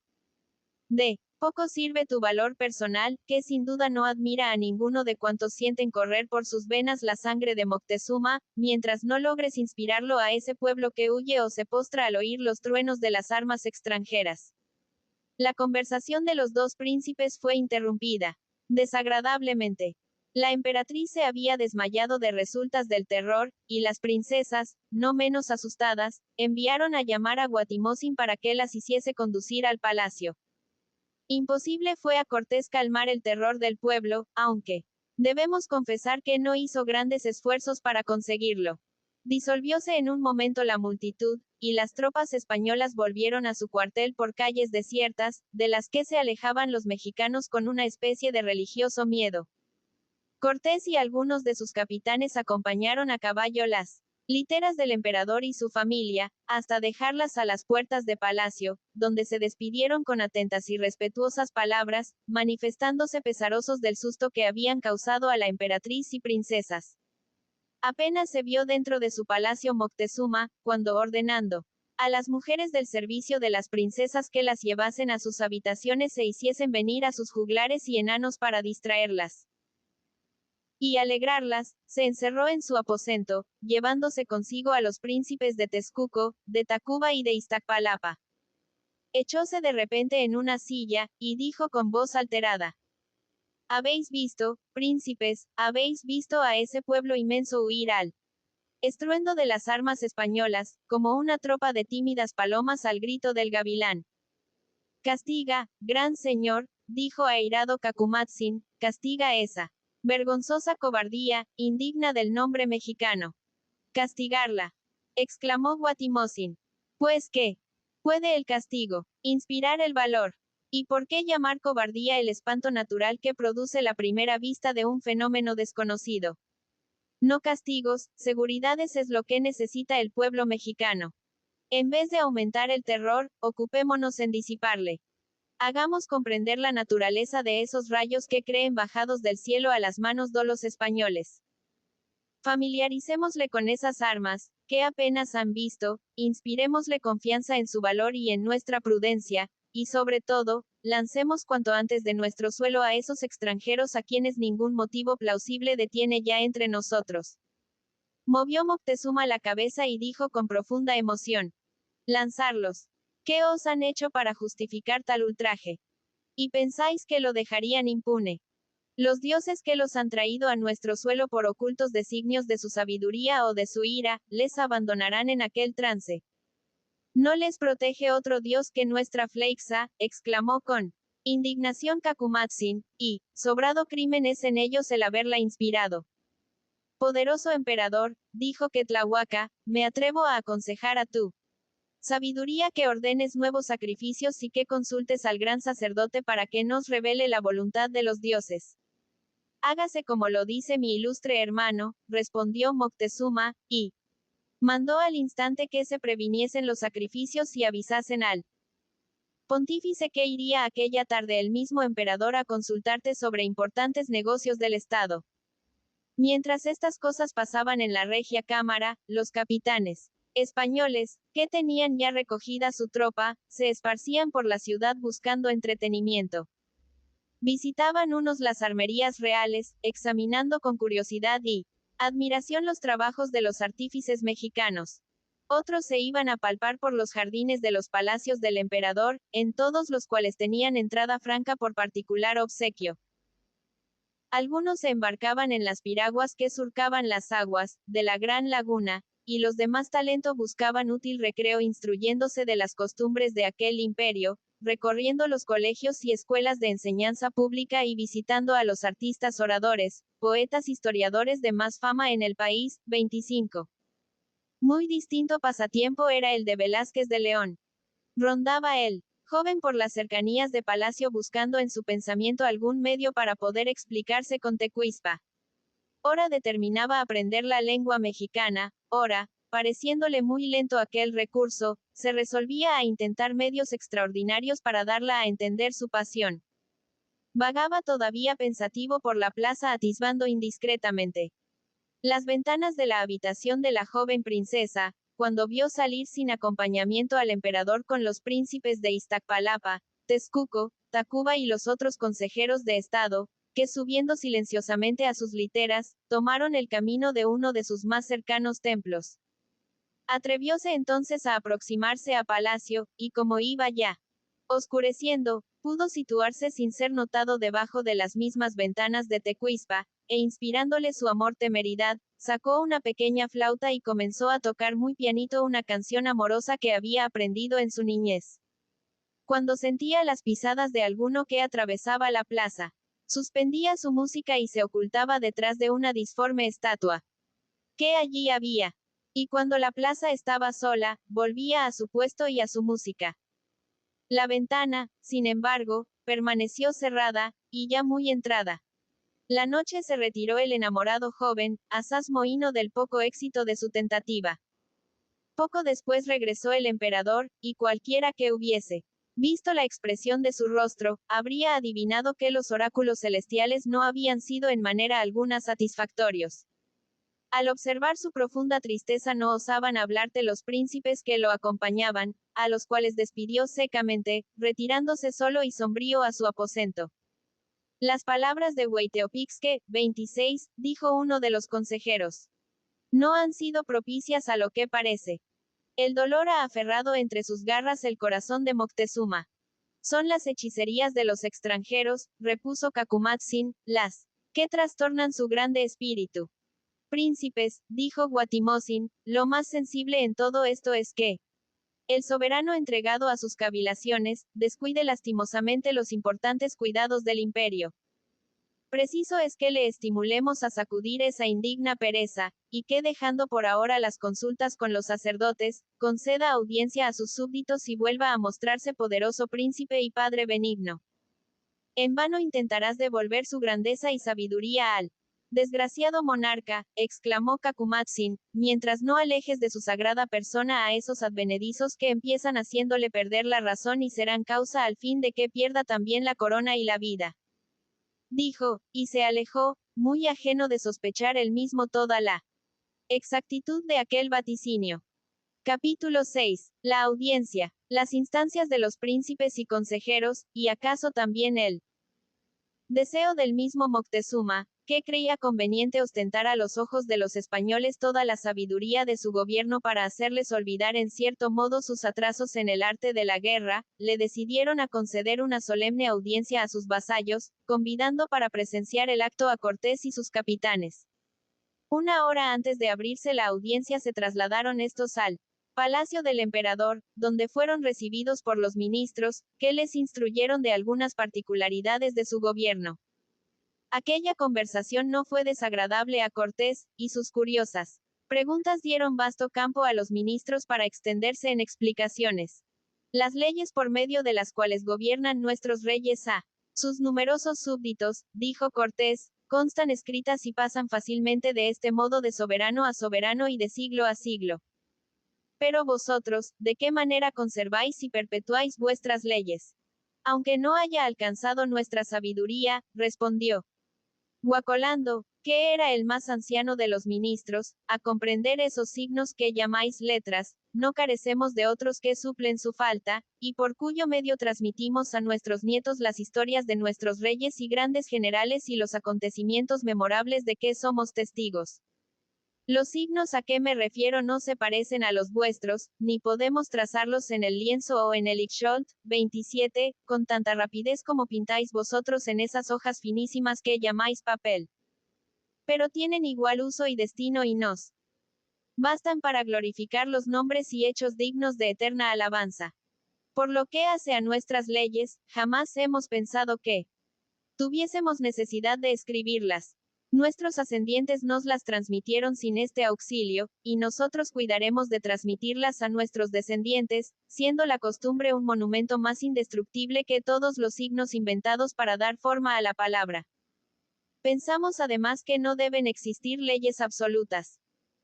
De poco sirve tu valor personal, que sin duda no admira a ninguno de cuantos sienten correr por sus venas la sangre de Moctezuma, mientras no logres inspirarlo a ese pueblo que huye o se postra al oír los truenos de las armas extranjeras. La conversación de los dos príncipes fue interrumpida, desagradablemente. La emperatriz se había desmayado de resultas del terror, y las princesas, no menos asustadas, enviaron a llamar a Guatimotzin para que las hiciese conducir al palacio. Imposible fue a Cortés calmar el terror del pueblo, aunque debemos confesar que no hizo grandes esfuerzos para conseguirlo. Disolvióse en un momento la multitud, y las tropas españolas volvieron a su cuartel por calles desiertas, de las que se alejaban los mexicanos con una especie de religioso miedo. Cortés y algunos de sus capitanes acompañaron a caballo las literas del emperador y su familia, hasta dejarlas a las puertas de palacio, donde se despidieron con atentas y respetuosas palabras, manifestándose pesarosos del susto que habían causado a la emperatriz y princesas. Apenas se vio dentro de su palacio Moctezuma, cuando ordenando a las mujeres del servicio de las princesas que las llevasen a sus habitaciones e hiciesen venir a sus juglares y enanos para distraerlas. Y alegrarlas, se encerró en su aposento, llevándose consigo a los príncipes de Texcoco, de Tacuba y de Iztapalapa. Echóse de repente en una silla, y dijo con voz alterada: ¿Habéis visto, príncipes, habéis visto a ese pueblo inmenso huir al estruendo de las armas españolas, como una tropa de tímidas palomas al grito del gavilán? Castiga, gran señor, dijo airado Cacumatzin, castiga esa vergonzosa cobardía, indigna del nombre mexicano. Castigarla, exclamó Guatimozin. Pues qué, puede el castigo inspirar el valor. ¿Y por qué llamar cobardía el espanto natural que produce la primera vista de un fenómeno desconocido? No castigos, seguridades es lo que necesita el pueblo mexicano. En vez de aumentar el terror, ocupémonos en disiparle. Hagamos comprender la naturaleza de esos rayos que creen bajados del cielo a las manos de los españoles. Familiaricémosle con esas armas, que apenas han visto, inspirémosle confianza en su valor y en nuestra prudencia, y sobre todo, lancemos cuanto antes de nuestro suelo a esos extranjeros a quienes ningún motivo plausible detiene ya entre nosotros. Movió Moctezuma la cabeza y dijo con profunda emoción: lanzarlos. ¿Qué os han hecho para justificar tal ultraje? ¿Y pensáis que lo dejarían impune? Los dioses que los han traído a nuestro suelo por ocultos designios de su sabiduría o de su ira, les abandonarán en aquel trance. ¿No les protege otro dios que nuestra Fleixa?, exclamó con indignación Cacumatzin, y, sobrado crimen es en ellos el haberla inspirado. Poderoso emperador, dijo Quetlahuaca, me atrevo a aconsejar a tu sabiduría que ordenes nuevos sacrificios y que consultes al gran sacerdote para que nos revele la voluntad de los dioses. Hágase como lo dice mi ilustre hermano, respondió Moctezuma, y mandó al instante que se previniesen los sacrificios y avisasen al pontífice que iría aquella tarde el mismo emperador a consultarte sobre importantes negocios del Estado. Mientras estas cosas pasaban en la regia cámara, los capitanes españoles, que tenían ya recogida su tropa, se esparcían por la ciudad buscando entretenimiento. Visitaban unos las armerías reales, examinando con curiosidad y admiración los trabajos de los artífices mexicanos. Otros se iban a palpar por los jardines de los palacios del emperador, en todos los cuales tenían entrada franca por particular obsequio. Algunos se embarcaban en las piraguas que surcaban las aguas de la gran laguna, y los de más talento buscaban útil recreo instruyéndose de las costumbres de aquel imperio, recorriendo los colegios y escuelas de enseñanza pública y visitando a los artistas oradores, poetas historiadores de más fama en el país. 25. Muy distinto pasatiempo era el de Velázquez de León. Rondaba él, joven, por las cercanías de Palacio buscando en su pensamiento algún medio para poder explicarse con Tecuispa. Ora determinaba aprender la lengua mexicana, ora, pareciéndole muy lento aquel recurso, se resolvía a intentar medios extraordinarios para darla a entender su pasión. Vagaba todavía pensativo por la plaza atisbando indiscretamente las ventanas de la habitación de la joven princesa, cuando vio salir sin acompañamiento al emperador con los príncipes de Iztapalapa, Texcoco, Tacuba y los otros consejeros de Estado, que subiendo silenciosamente a sus literas, tomaron el camino de uno de sus más cercanos templos. Atrevióse entonces a aproximarse a Palacio, y como iba ya oscureciendo, pudo situarse sin ser notado debajo de las mismas ventanas de Tecuispa, e inspirándole su amor temeridad, sacó una pequeña flauta y comenzó a tocar muy pianito una canción amorosa que había aprendido en su niñez. Cuando sentía las pisadas de alguno que atravesaba la plaza, suspendía su música y se ocultaba detrás de una disforme estatua que allí había. Y cuando la plaza estaba sola, volvía a su puesto y a su música. La ventana, sin embargo, permaneció cerrada, y ya muy entrada la noche se retiró el enamorado joven, asaz mohíno del poco éxito de su tentativa. Poco después regresó el emperador, y cualquiera que hubiese visto la expresión de su rostro, habría adivinado que los oráculos celestiales no habían sido en manera alguna satisfactorios. Al observar su profunda tristeza no osaban hablarte los príncipes que lo acompañaban, a los cuales despidió secamente, retirándose solo y sombrío a su aposento. Las palabras de Wojciechowski, 26, dijo uno de los consejeros. No han sido propicias a lo que parece. El dolor ha aferrado entre sus garras el corazón de Moctezuma. Son las hechicerías de los extranjeros, repuso Kakumatsin, las que trastornan su grande espíritu. Príncipes, dijo Guatimozin, lo más sensible en todo esto es que el soberano entregado a sus cavilaciones, descuide lastimosamente los importantes cuidados del imperio. Preciso es que le estimulemos a sacudir esa indigna pereza, y que dejando por ahora las consultas con los sacerdotes, conceda audiencia a sus súbditos y vuelva a mostrarse poderoso príncipe y padre benigno. En vano intentarás devolver su grandeza y sabiduría al desgraciado monarca, exclamó Kakumatsin, mientras no alejes de su sagrada persona a esos advenedizos que empiezan haciéndole perder la razón y serán causa al fin de que pierda también la corona y la vida. Dijo, y se alejó, muy ajeno de sospechar él mismo toda la exactitud de aquel vaticinio. Capítulo 6. La audiencia, las instancias de los príncipes y consejeros, y acaso también el deseo del mismo Moctezuma, que creía conveniente ostentar a los ojos de los españoles toda la sabiduría de su gobierno para hacerles olvidar en cierto modo sus atrasos en el arte de la guerra, le decidieron a conceder una solemne audiencia a sus vasallos, convidando para presenciar el acto a Cortés y sus capitanes. Una hora antes de abrirse la audiencia se trasladaron estos al Palacio del Emperador, donde fueron recibidos por los ministros, que les instruyeron de algunas particularidades de su gobierno. Aquella conversación no fue desagradable a Cortés, y sus curiosas preguntas dieron vasto campo a los ministros para extenderse en explicaciones. Las leyes por medio de las cuales gobiernan nuestros reyes a sus numerosos súbditos, dijo Cortés, constan escritas y pasan fácilmente de este modo de soberano a soberano y de siglo a siglo. Pero vosotros, ¿de qué manera conserváis y perpetuáis vuestras leyes? Aunque no haya alcanzado nuestra sabiduría, respondió Guacolando, que era el más anciano de los ministros, a comprender esos signos que llamáis letras, no carecemos de otros que suplen su falta, y por cuyo medio transmitimos a nuestros nietos las historias de nuestros reyes y grandes generales y los acontecimientos memorables de que somos testigos. Los signos a que me refiero no se parecen a los vuestros, ni podemos trazarlos en el lienzo o en el Ixchot, 27, con tanta rapidez como pintáis vosotros en esas hojas finísimas que llamáis papel. Pero tienen igual uso y destino y nos bastan para glorificar los nombres y hechos dignos de eterna alabanza. Por lo que hace a nuestras leyes, jamás hemos pensado que tuviésemos necesidad de escribirlas. Nuestros ascendientes nos las transmitieron sin este auxilio, y nosotros cuidaremos de transmitirlas a nuestros descendientes, siendo la costumbre un monumento más indestructible que todos los signos inventados para dar forma a la palabra. Pensamos además que no deben existir leyes absolutas,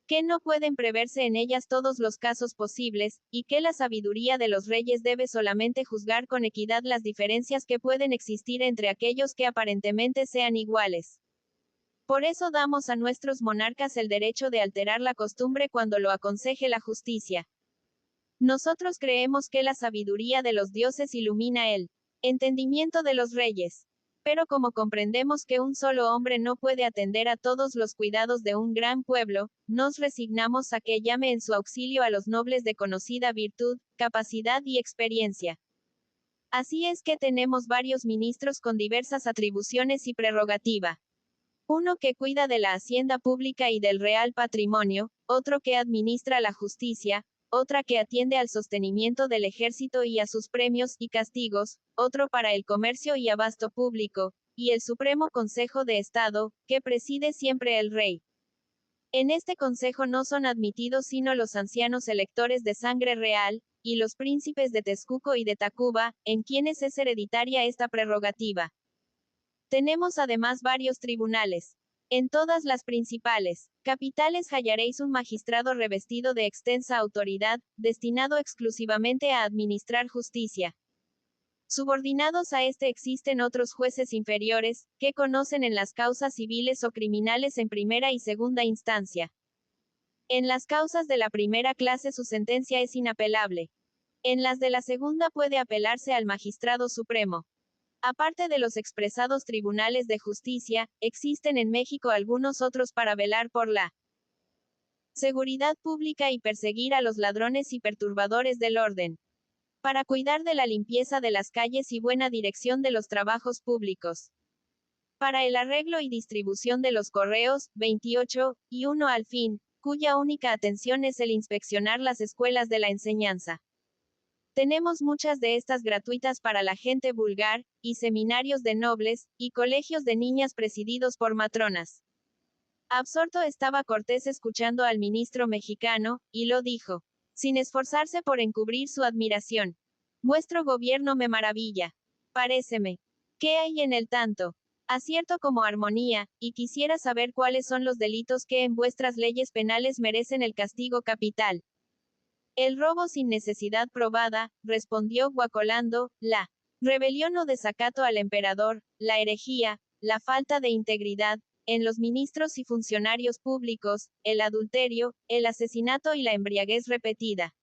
que no pueden preverse en ellas todos los casos posibles, y que la sabiduría de los reyes debe solamente juzgar con equidad las diferencias que pueden existir entre aquellos que aparentemente sean iguales. Por eso damos a nuestros monarcas el derecho de alterar la costumbre cuando lo aconseje la justicia. Nosotros creemos que la sabiduría de los dioses ilumina el entendimiento de los reyes. Pero como comprendemos que un solo hombre no puede atender a todos los cuidados de un gran pueblo, nos resignamos a que llame en su auxilio a los nobles de conocida virtud, capacidad y experiencia. Así es que tenemos varios ministros con diversas atribuciones y prerrogativa. Uno que cuida de la hacienda pública y del real patrimonio, otro que administra la justicia, otra que atiende al sostenimiento del ejército y a sus premios y castigos, otro para el comercio y abasto público, y el Supremo Consejo de Estado, que preside siempre el rey. En este consejo no son admitidos sino los ancianos electores de sangre real, y los príncipes de Texcoco y de Tacuba, en quienes es hereditaria esta prerrogativa. Tenemos además varios tribunales. En todas las principales capitales hallaréis un magistrado revestido de extensa autoridad, destinado exclusivamente a administrar justicia. Subordinados a este existen otros jueces inferiores, que conocen en las causas civiles o criminales en primera y segunda instancia. En las causas de la primera clase su sentencia es inapelable. En las de la segunda puede apelarse al magistrado supremo. Aparte de los expresados tribunales de justicia, existen en México algunos otros para velar por la seguridad pública y perseguir a los ladrones y perturbadores del orden, para cuidar de la limpieza de las calles y buena dirección de los trabajos públicos, para el arreglo y distribución de los correos, 28, y uno al fin, cuya única atención es el inspeccionar las escuelas de la enseñanza. Tenemos muchas de estas gratuitas para la gente vulgar, y seminarios de nobles, y colegios de niñas presididos por matronas. Absorto estaba Cortés escuchando al ministro mexicano, y lo dijo, sin esforzarse por encubrir su admiración. Vuestro gobierno me maravilla. Paréceme. ¿Qué hay en él tanto? Acierto como armonía, y quisiera saber cuáles son los delitos que en vuestras leyes penales merecen el castigo capital. El robo sin necesidad probada, respondió Guacolando, la rebelión o desacato al emperador, la herejía, la falta de integridad, en los ministros y funcionarios públicos, el adulterio, el asesinato y la embriaguez repetida.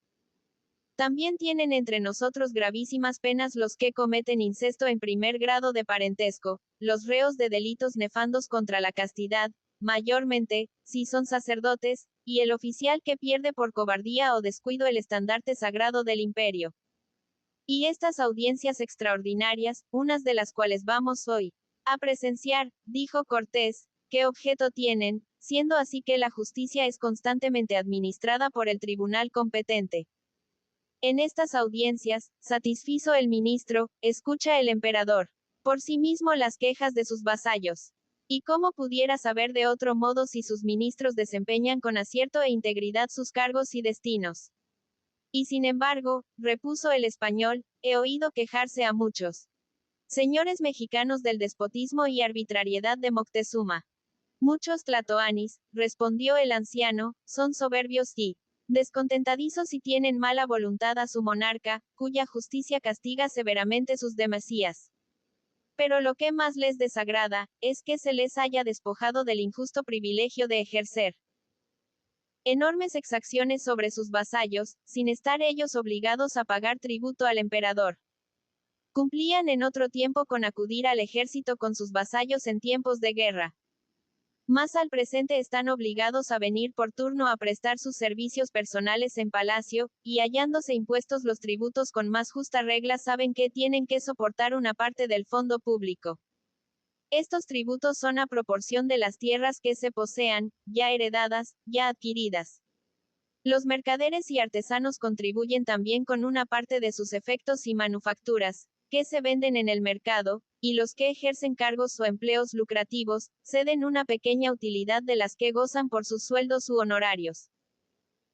También tienen entre nosotros gravísimas penas los que cometen incesto en primer grado de parentesco, los reos de delitos nefandos contra la castidad, mayormente, si son sacerdotes, y el oficial que pierde por cobardía o descuido el estandarte sagrado del imperio. Y estas audiencias extraordinarias, unas de las cuales vamos hoy a presenciar, dijo Cortés, ¿qué objeto tienen, siendo así que la justicia es constantemente administrada por el tribunal competente? En estas audiencias, satisfizo el ministro, escucha el emperador, por sí mismo las quejas de sus vasallos. ¿Y cómo pudiera saber de otro modo si sus ministros desempeñan con acierto e integridad sus cargos y destinos? Y sin embargo, repuso el español, he oído quejarse a muchos señores mexicanos del despotismo y arbitrariedad de Moctezuma. Muchos tlatoanis, respondió el anciano, son soberbios y descontentadizos y tienen mala voluntad a su monarca, cuya justicia castiga severamente sus demasías. Pero lo que más les desagrada, es que se les haya despojado del injusto privilegio de ejercer enormes exacciones sobre sus vasallos, sin estar ellos obligados a pagar tributo al emperador. Cumplían en otro tiempo con acudir al ejército con sus vasallos en tiempos de guerra. Mas al presente están obligados a venir por turno a prestar sus servicios personales en palacio, y hallándose impuestos los tributos con más justa regla saben que tienen que soportar una parte del fondo público. Estos tributos son a proporción de las tierras que se posean, ya heredadas, ya adquiridas. Los mercaderes y artesanos contribuyen también con una parte de sus efectos y manufacturas, que se venden en el mercado, y los que ejercen cargos o empleos lucrativos, ceden una pequeña utilidad de las que gozan por sus sueldos u honorarios.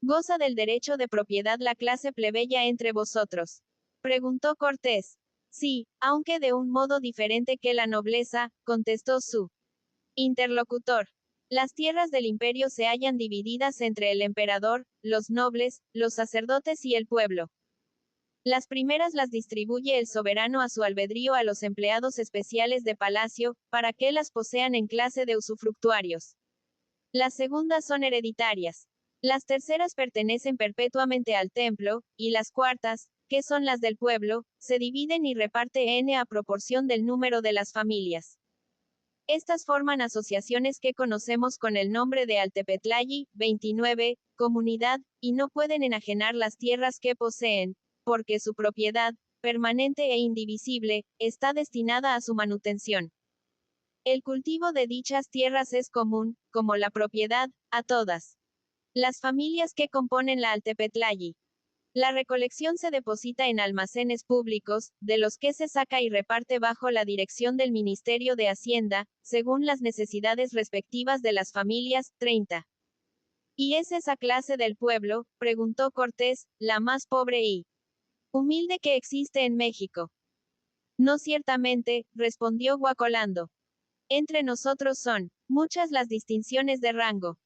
¿Goza del derecho de propiedad la clase plebeya entre vosotros? Preguntó Cortés. Sí, aunque de un modo diferente que la nobleza, contestó su interlocutor. Las tierras del imperio se hallan divididas entre el emperador, los nobles, los sacerdotes y el pueblo. Las primeras las distribuye el soberano a su albedrío a los empleados especiales de palacio, para que las posean en clase de usufructuarios. Las segundas son hereditarias. Las terceras pertenecen perpetuamente al templo, y las cuartas, que son las del pueblo, se dividen y reparte n a proporción del número de las familias. Estas forman asociaciones que conocemos con el nombre de Altepetlayi, 29, comunidad, y no pueden enajenar las tierras que poseen, porque su propiedad, permanente e indivisible, está destinada a su manutención. El cultivo de dichas tierras es común, como la propiedad, a todas las familias que componen la Altepetlayi. La recolección se deposita en almacenes públicos, de los que se saca y reparte bajo la dirección del Ministerio de Hacienda, según las necesidades respectivas de las familias. 30. ¿Y es esa clase del pueblo, preguntó Cortés, la más pobre y humilde que existe en México? No ciertamente, respondió Guacolando. Entre nosotros son muchas las distinciones de rango.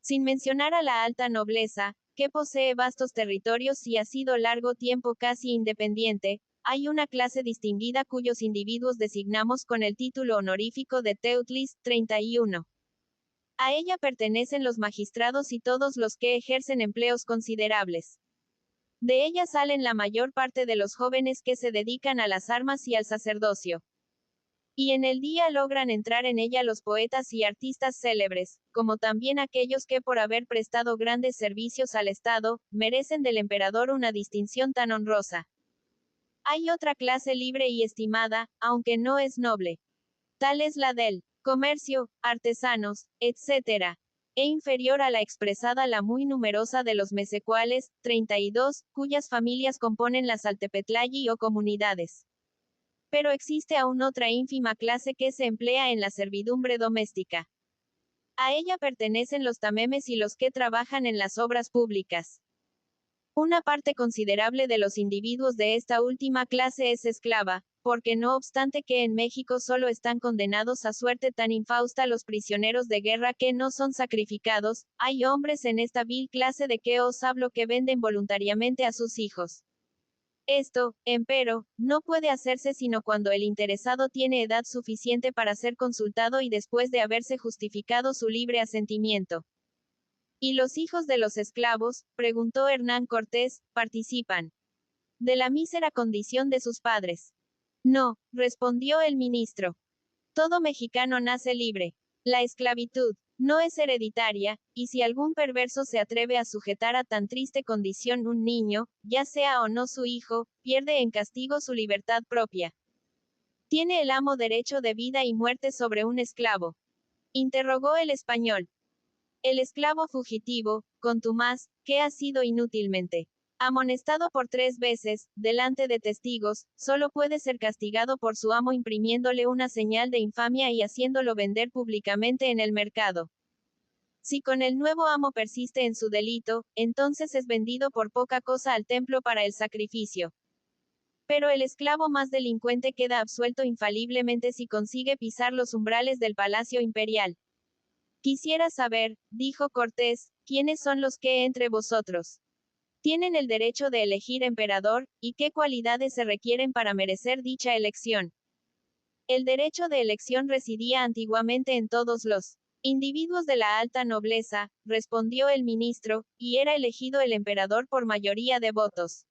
Sin mencionar a la alta nobleza, que posee vastos territorios y ha sido largo tiempo casi independiente, hay una clase distinguida cuyos individuos designamos con el título honorífico de Teutlis. 31. A ella pertenecen los magistrados y todos los que ejercen empleos considerables. De ella salen la mayor parte de los jóvenes que se dedican a las armas y al sacerdocio. Y en el día logran entrar en ella los poetas y artistas célebres, como también aquellos que por haber prestado grandes servicios al Estado, merecen del emperador una distinción tan honrosa. Hay otra clase libre y estimada, aunque no es noble. Tal es la del comercio, artesanos, etc. E inferior a la expresada la muy numerosa de los mesecuales, 32, cuyas familias componen las altepetlayi o comunidades. Pero existe aún otra ínfima clase que se emplea en la servidumbre doméstica. A ella pertenecen los tamemes y los que trabajan en las obras públicas. Una parte considerable de los individuos de esta última clase es esclava, porque no obstante que en México solo están condenados a suerte tan infausta los prisioneros de guerra que no son sacrificados, hay hombres en esta vil clase de que os hablo que venden voluntariamente a sus hijos. Esto, empero, no puede hacerse sino cuando el interesado tiene edad suficiente para ser consultado y después de haberse justificado su libre asentimiento. ¿Y los hijos de los esclavos? Preguntó Hernán Cortés, ¿participan de la mísera condición de sus padres? No, respondió el ministro. Todo mexicano nace libre. La esclavitud no es hereditaria, y si algún perverso se atreve a sujetar a tan triste condición un niño, ya sea o no su hijo, pierde en castigo su libertad propia. ¿Tiene el amo derecho de vida y muerte sobre un esclavo? Interrogó el español. El esclavo fugitivo, contumaz, que ha sido inútilmente amonestado por 3 veces, delante de testigos, solo puede ser castigado por su amo imprimiéndole una señal de infamia y haciéndolo vender públicamente en el mercado. Si con el nuevo amo persiste en su delito, entonces es vendido por poca cosa al templo para el sacrificio. Pero el esclavo más delincuente queda absuelto infaliblemente si consigue pisar los umbrales del palacio imperial. Quisiera saber, dijo Cortés, quiénes son los que entre vosotros tienen el derecho de elegir emperador, y qué cualidades se requieren para merecer dicha elección. El derecho de elección residía antiguamente en todos los individuos de la alta nobleza, respondió el ministro, y era elegido el emperador por mayoría de votos.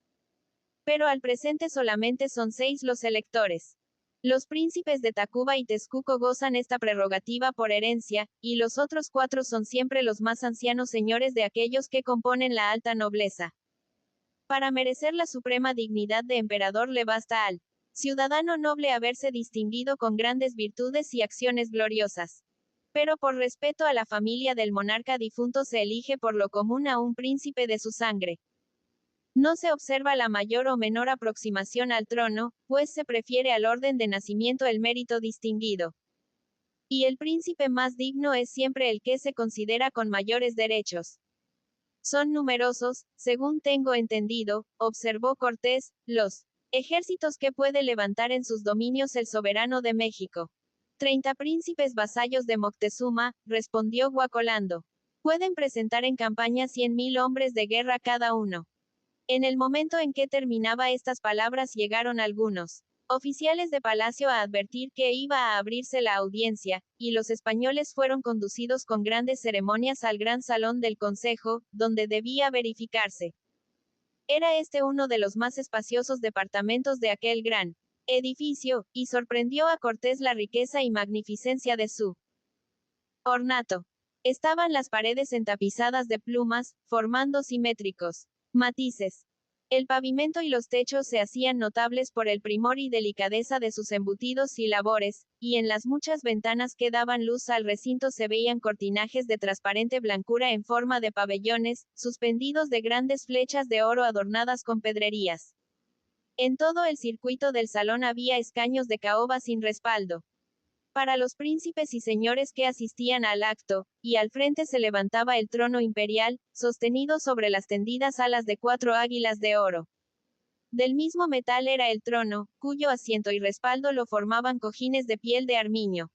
Pero al presente solamente son 6 los electores. Los príncipes de Tacuba y Texcoco gozan esta prerrogativa por herencia, y los otros 4 son siempre los más ancianos señores de aquellos que componen la alta nobleza. Para merecer la suprema dignidad de emperador le basta al ciudadano noble haberse distinguido con grandes virtudes y acciones gloriosas. Pero por respeto a la familia del monarca difunto se elige por lo común a un príncipe de su sangre. No se observa la mayor o menor aproximación al trono, pues se prefiere al orden de nacimiento el mérito distinguido. Y el príncipe más digno es siempre el que se considera con mayores derechos. Son numerosos, según tengo entendido, observó Cortés, los ejércitos que puede levantar en sus dominios el soberano de México. 30 príncipes vasallos de Moctezuma, respondió Guacolando. Pueden presentar en campaña 100.000 hombres de guerra cada uno. En el momento en que terminaba estas palabras llegaron algunos oficiales de palacio a advertir que iba a abrirse la audiencia, y los españoles fueron conducidos con grandes ceremonias al gran salón del consejo, donde debía verificarse. Era este uno de los más espaciosos departamentos de aquel gran edificio, y sorprendió a Cortés la riqueza y magnificencia de su ornato. Estaban las paredes entapizadas de plumas, formando simétricos matices. El pavimento y los techos se hacían notables por el primor y delicadeza de sus embutidos y labores, y en las muchas ventanas que daban luz al recinto se veían cortinajes de transparente blancura en forma de pabellones, suspendidos de grandes flechas de oro adornadas con pedrerías. En todo el circuito del salón había escaños de caoba sin respaldo para los príncipes y señores que asistían al acto, y al frente se levantaba el trono imperial, sostenido sobre las tendidas alas de 4 águilas de oro. Del mismo metal era el trono, cuyo asiento y respaldo lo formaban cojines de piel de armiño.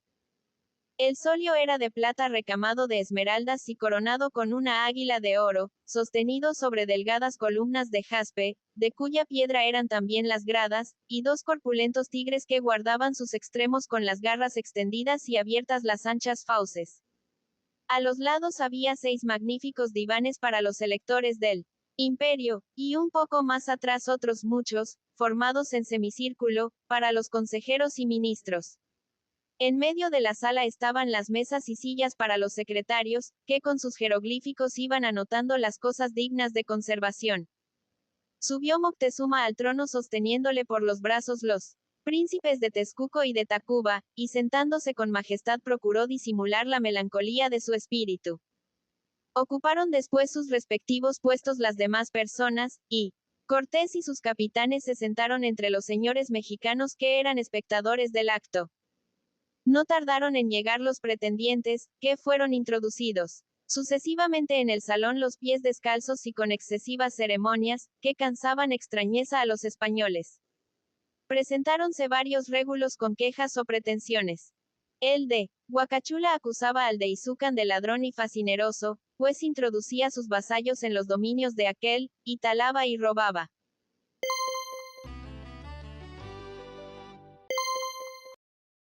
El solio era de plata recamado de esmeraldas y coronado con una águila de oro, sostenido sobre delgadas columnas de jaspe, de cuya piedra eran también las gradas, y 2 corpulentos tigres que guardaban sus extremos con las garras extendidas y abiertas las anchas fauces. A los lados había 6 magníficos divanes para los electores del imperio, y un poco más atrás otros muchos, formados en semicírculo, para los consejeros y ministros. En medio de la sala estaban las mesas y sillas para los secretarios, que con sus jeroglíficos iban anotando las cosas dignas de conservación. Subió Moctezuma al trono sosteniéndole por los brazos los príncipes de Texcoco y de Tacuba, y sentándose con majestad procuró disimular la melancolía de su espíritu. Ocuparon después sus respectivos puestos las demás personas, y Cortés y sus capitanes se sentaron entre los señores mexicanos que eran espectadores del acto. No tardaron en llegar los pretendientes, que fueron introducidos sucesivamente en el salón los pies descalzos y con excesivas ceremonias, que cansaban extrañeza a los españoles. Presentáronse varios régulos con quejas o pretensiones. El de Huacachula acusaba al de Izúcar de ladrón y facineroso, pues introducía sus vasallos en los dominios de aquel, y talaba y robaba.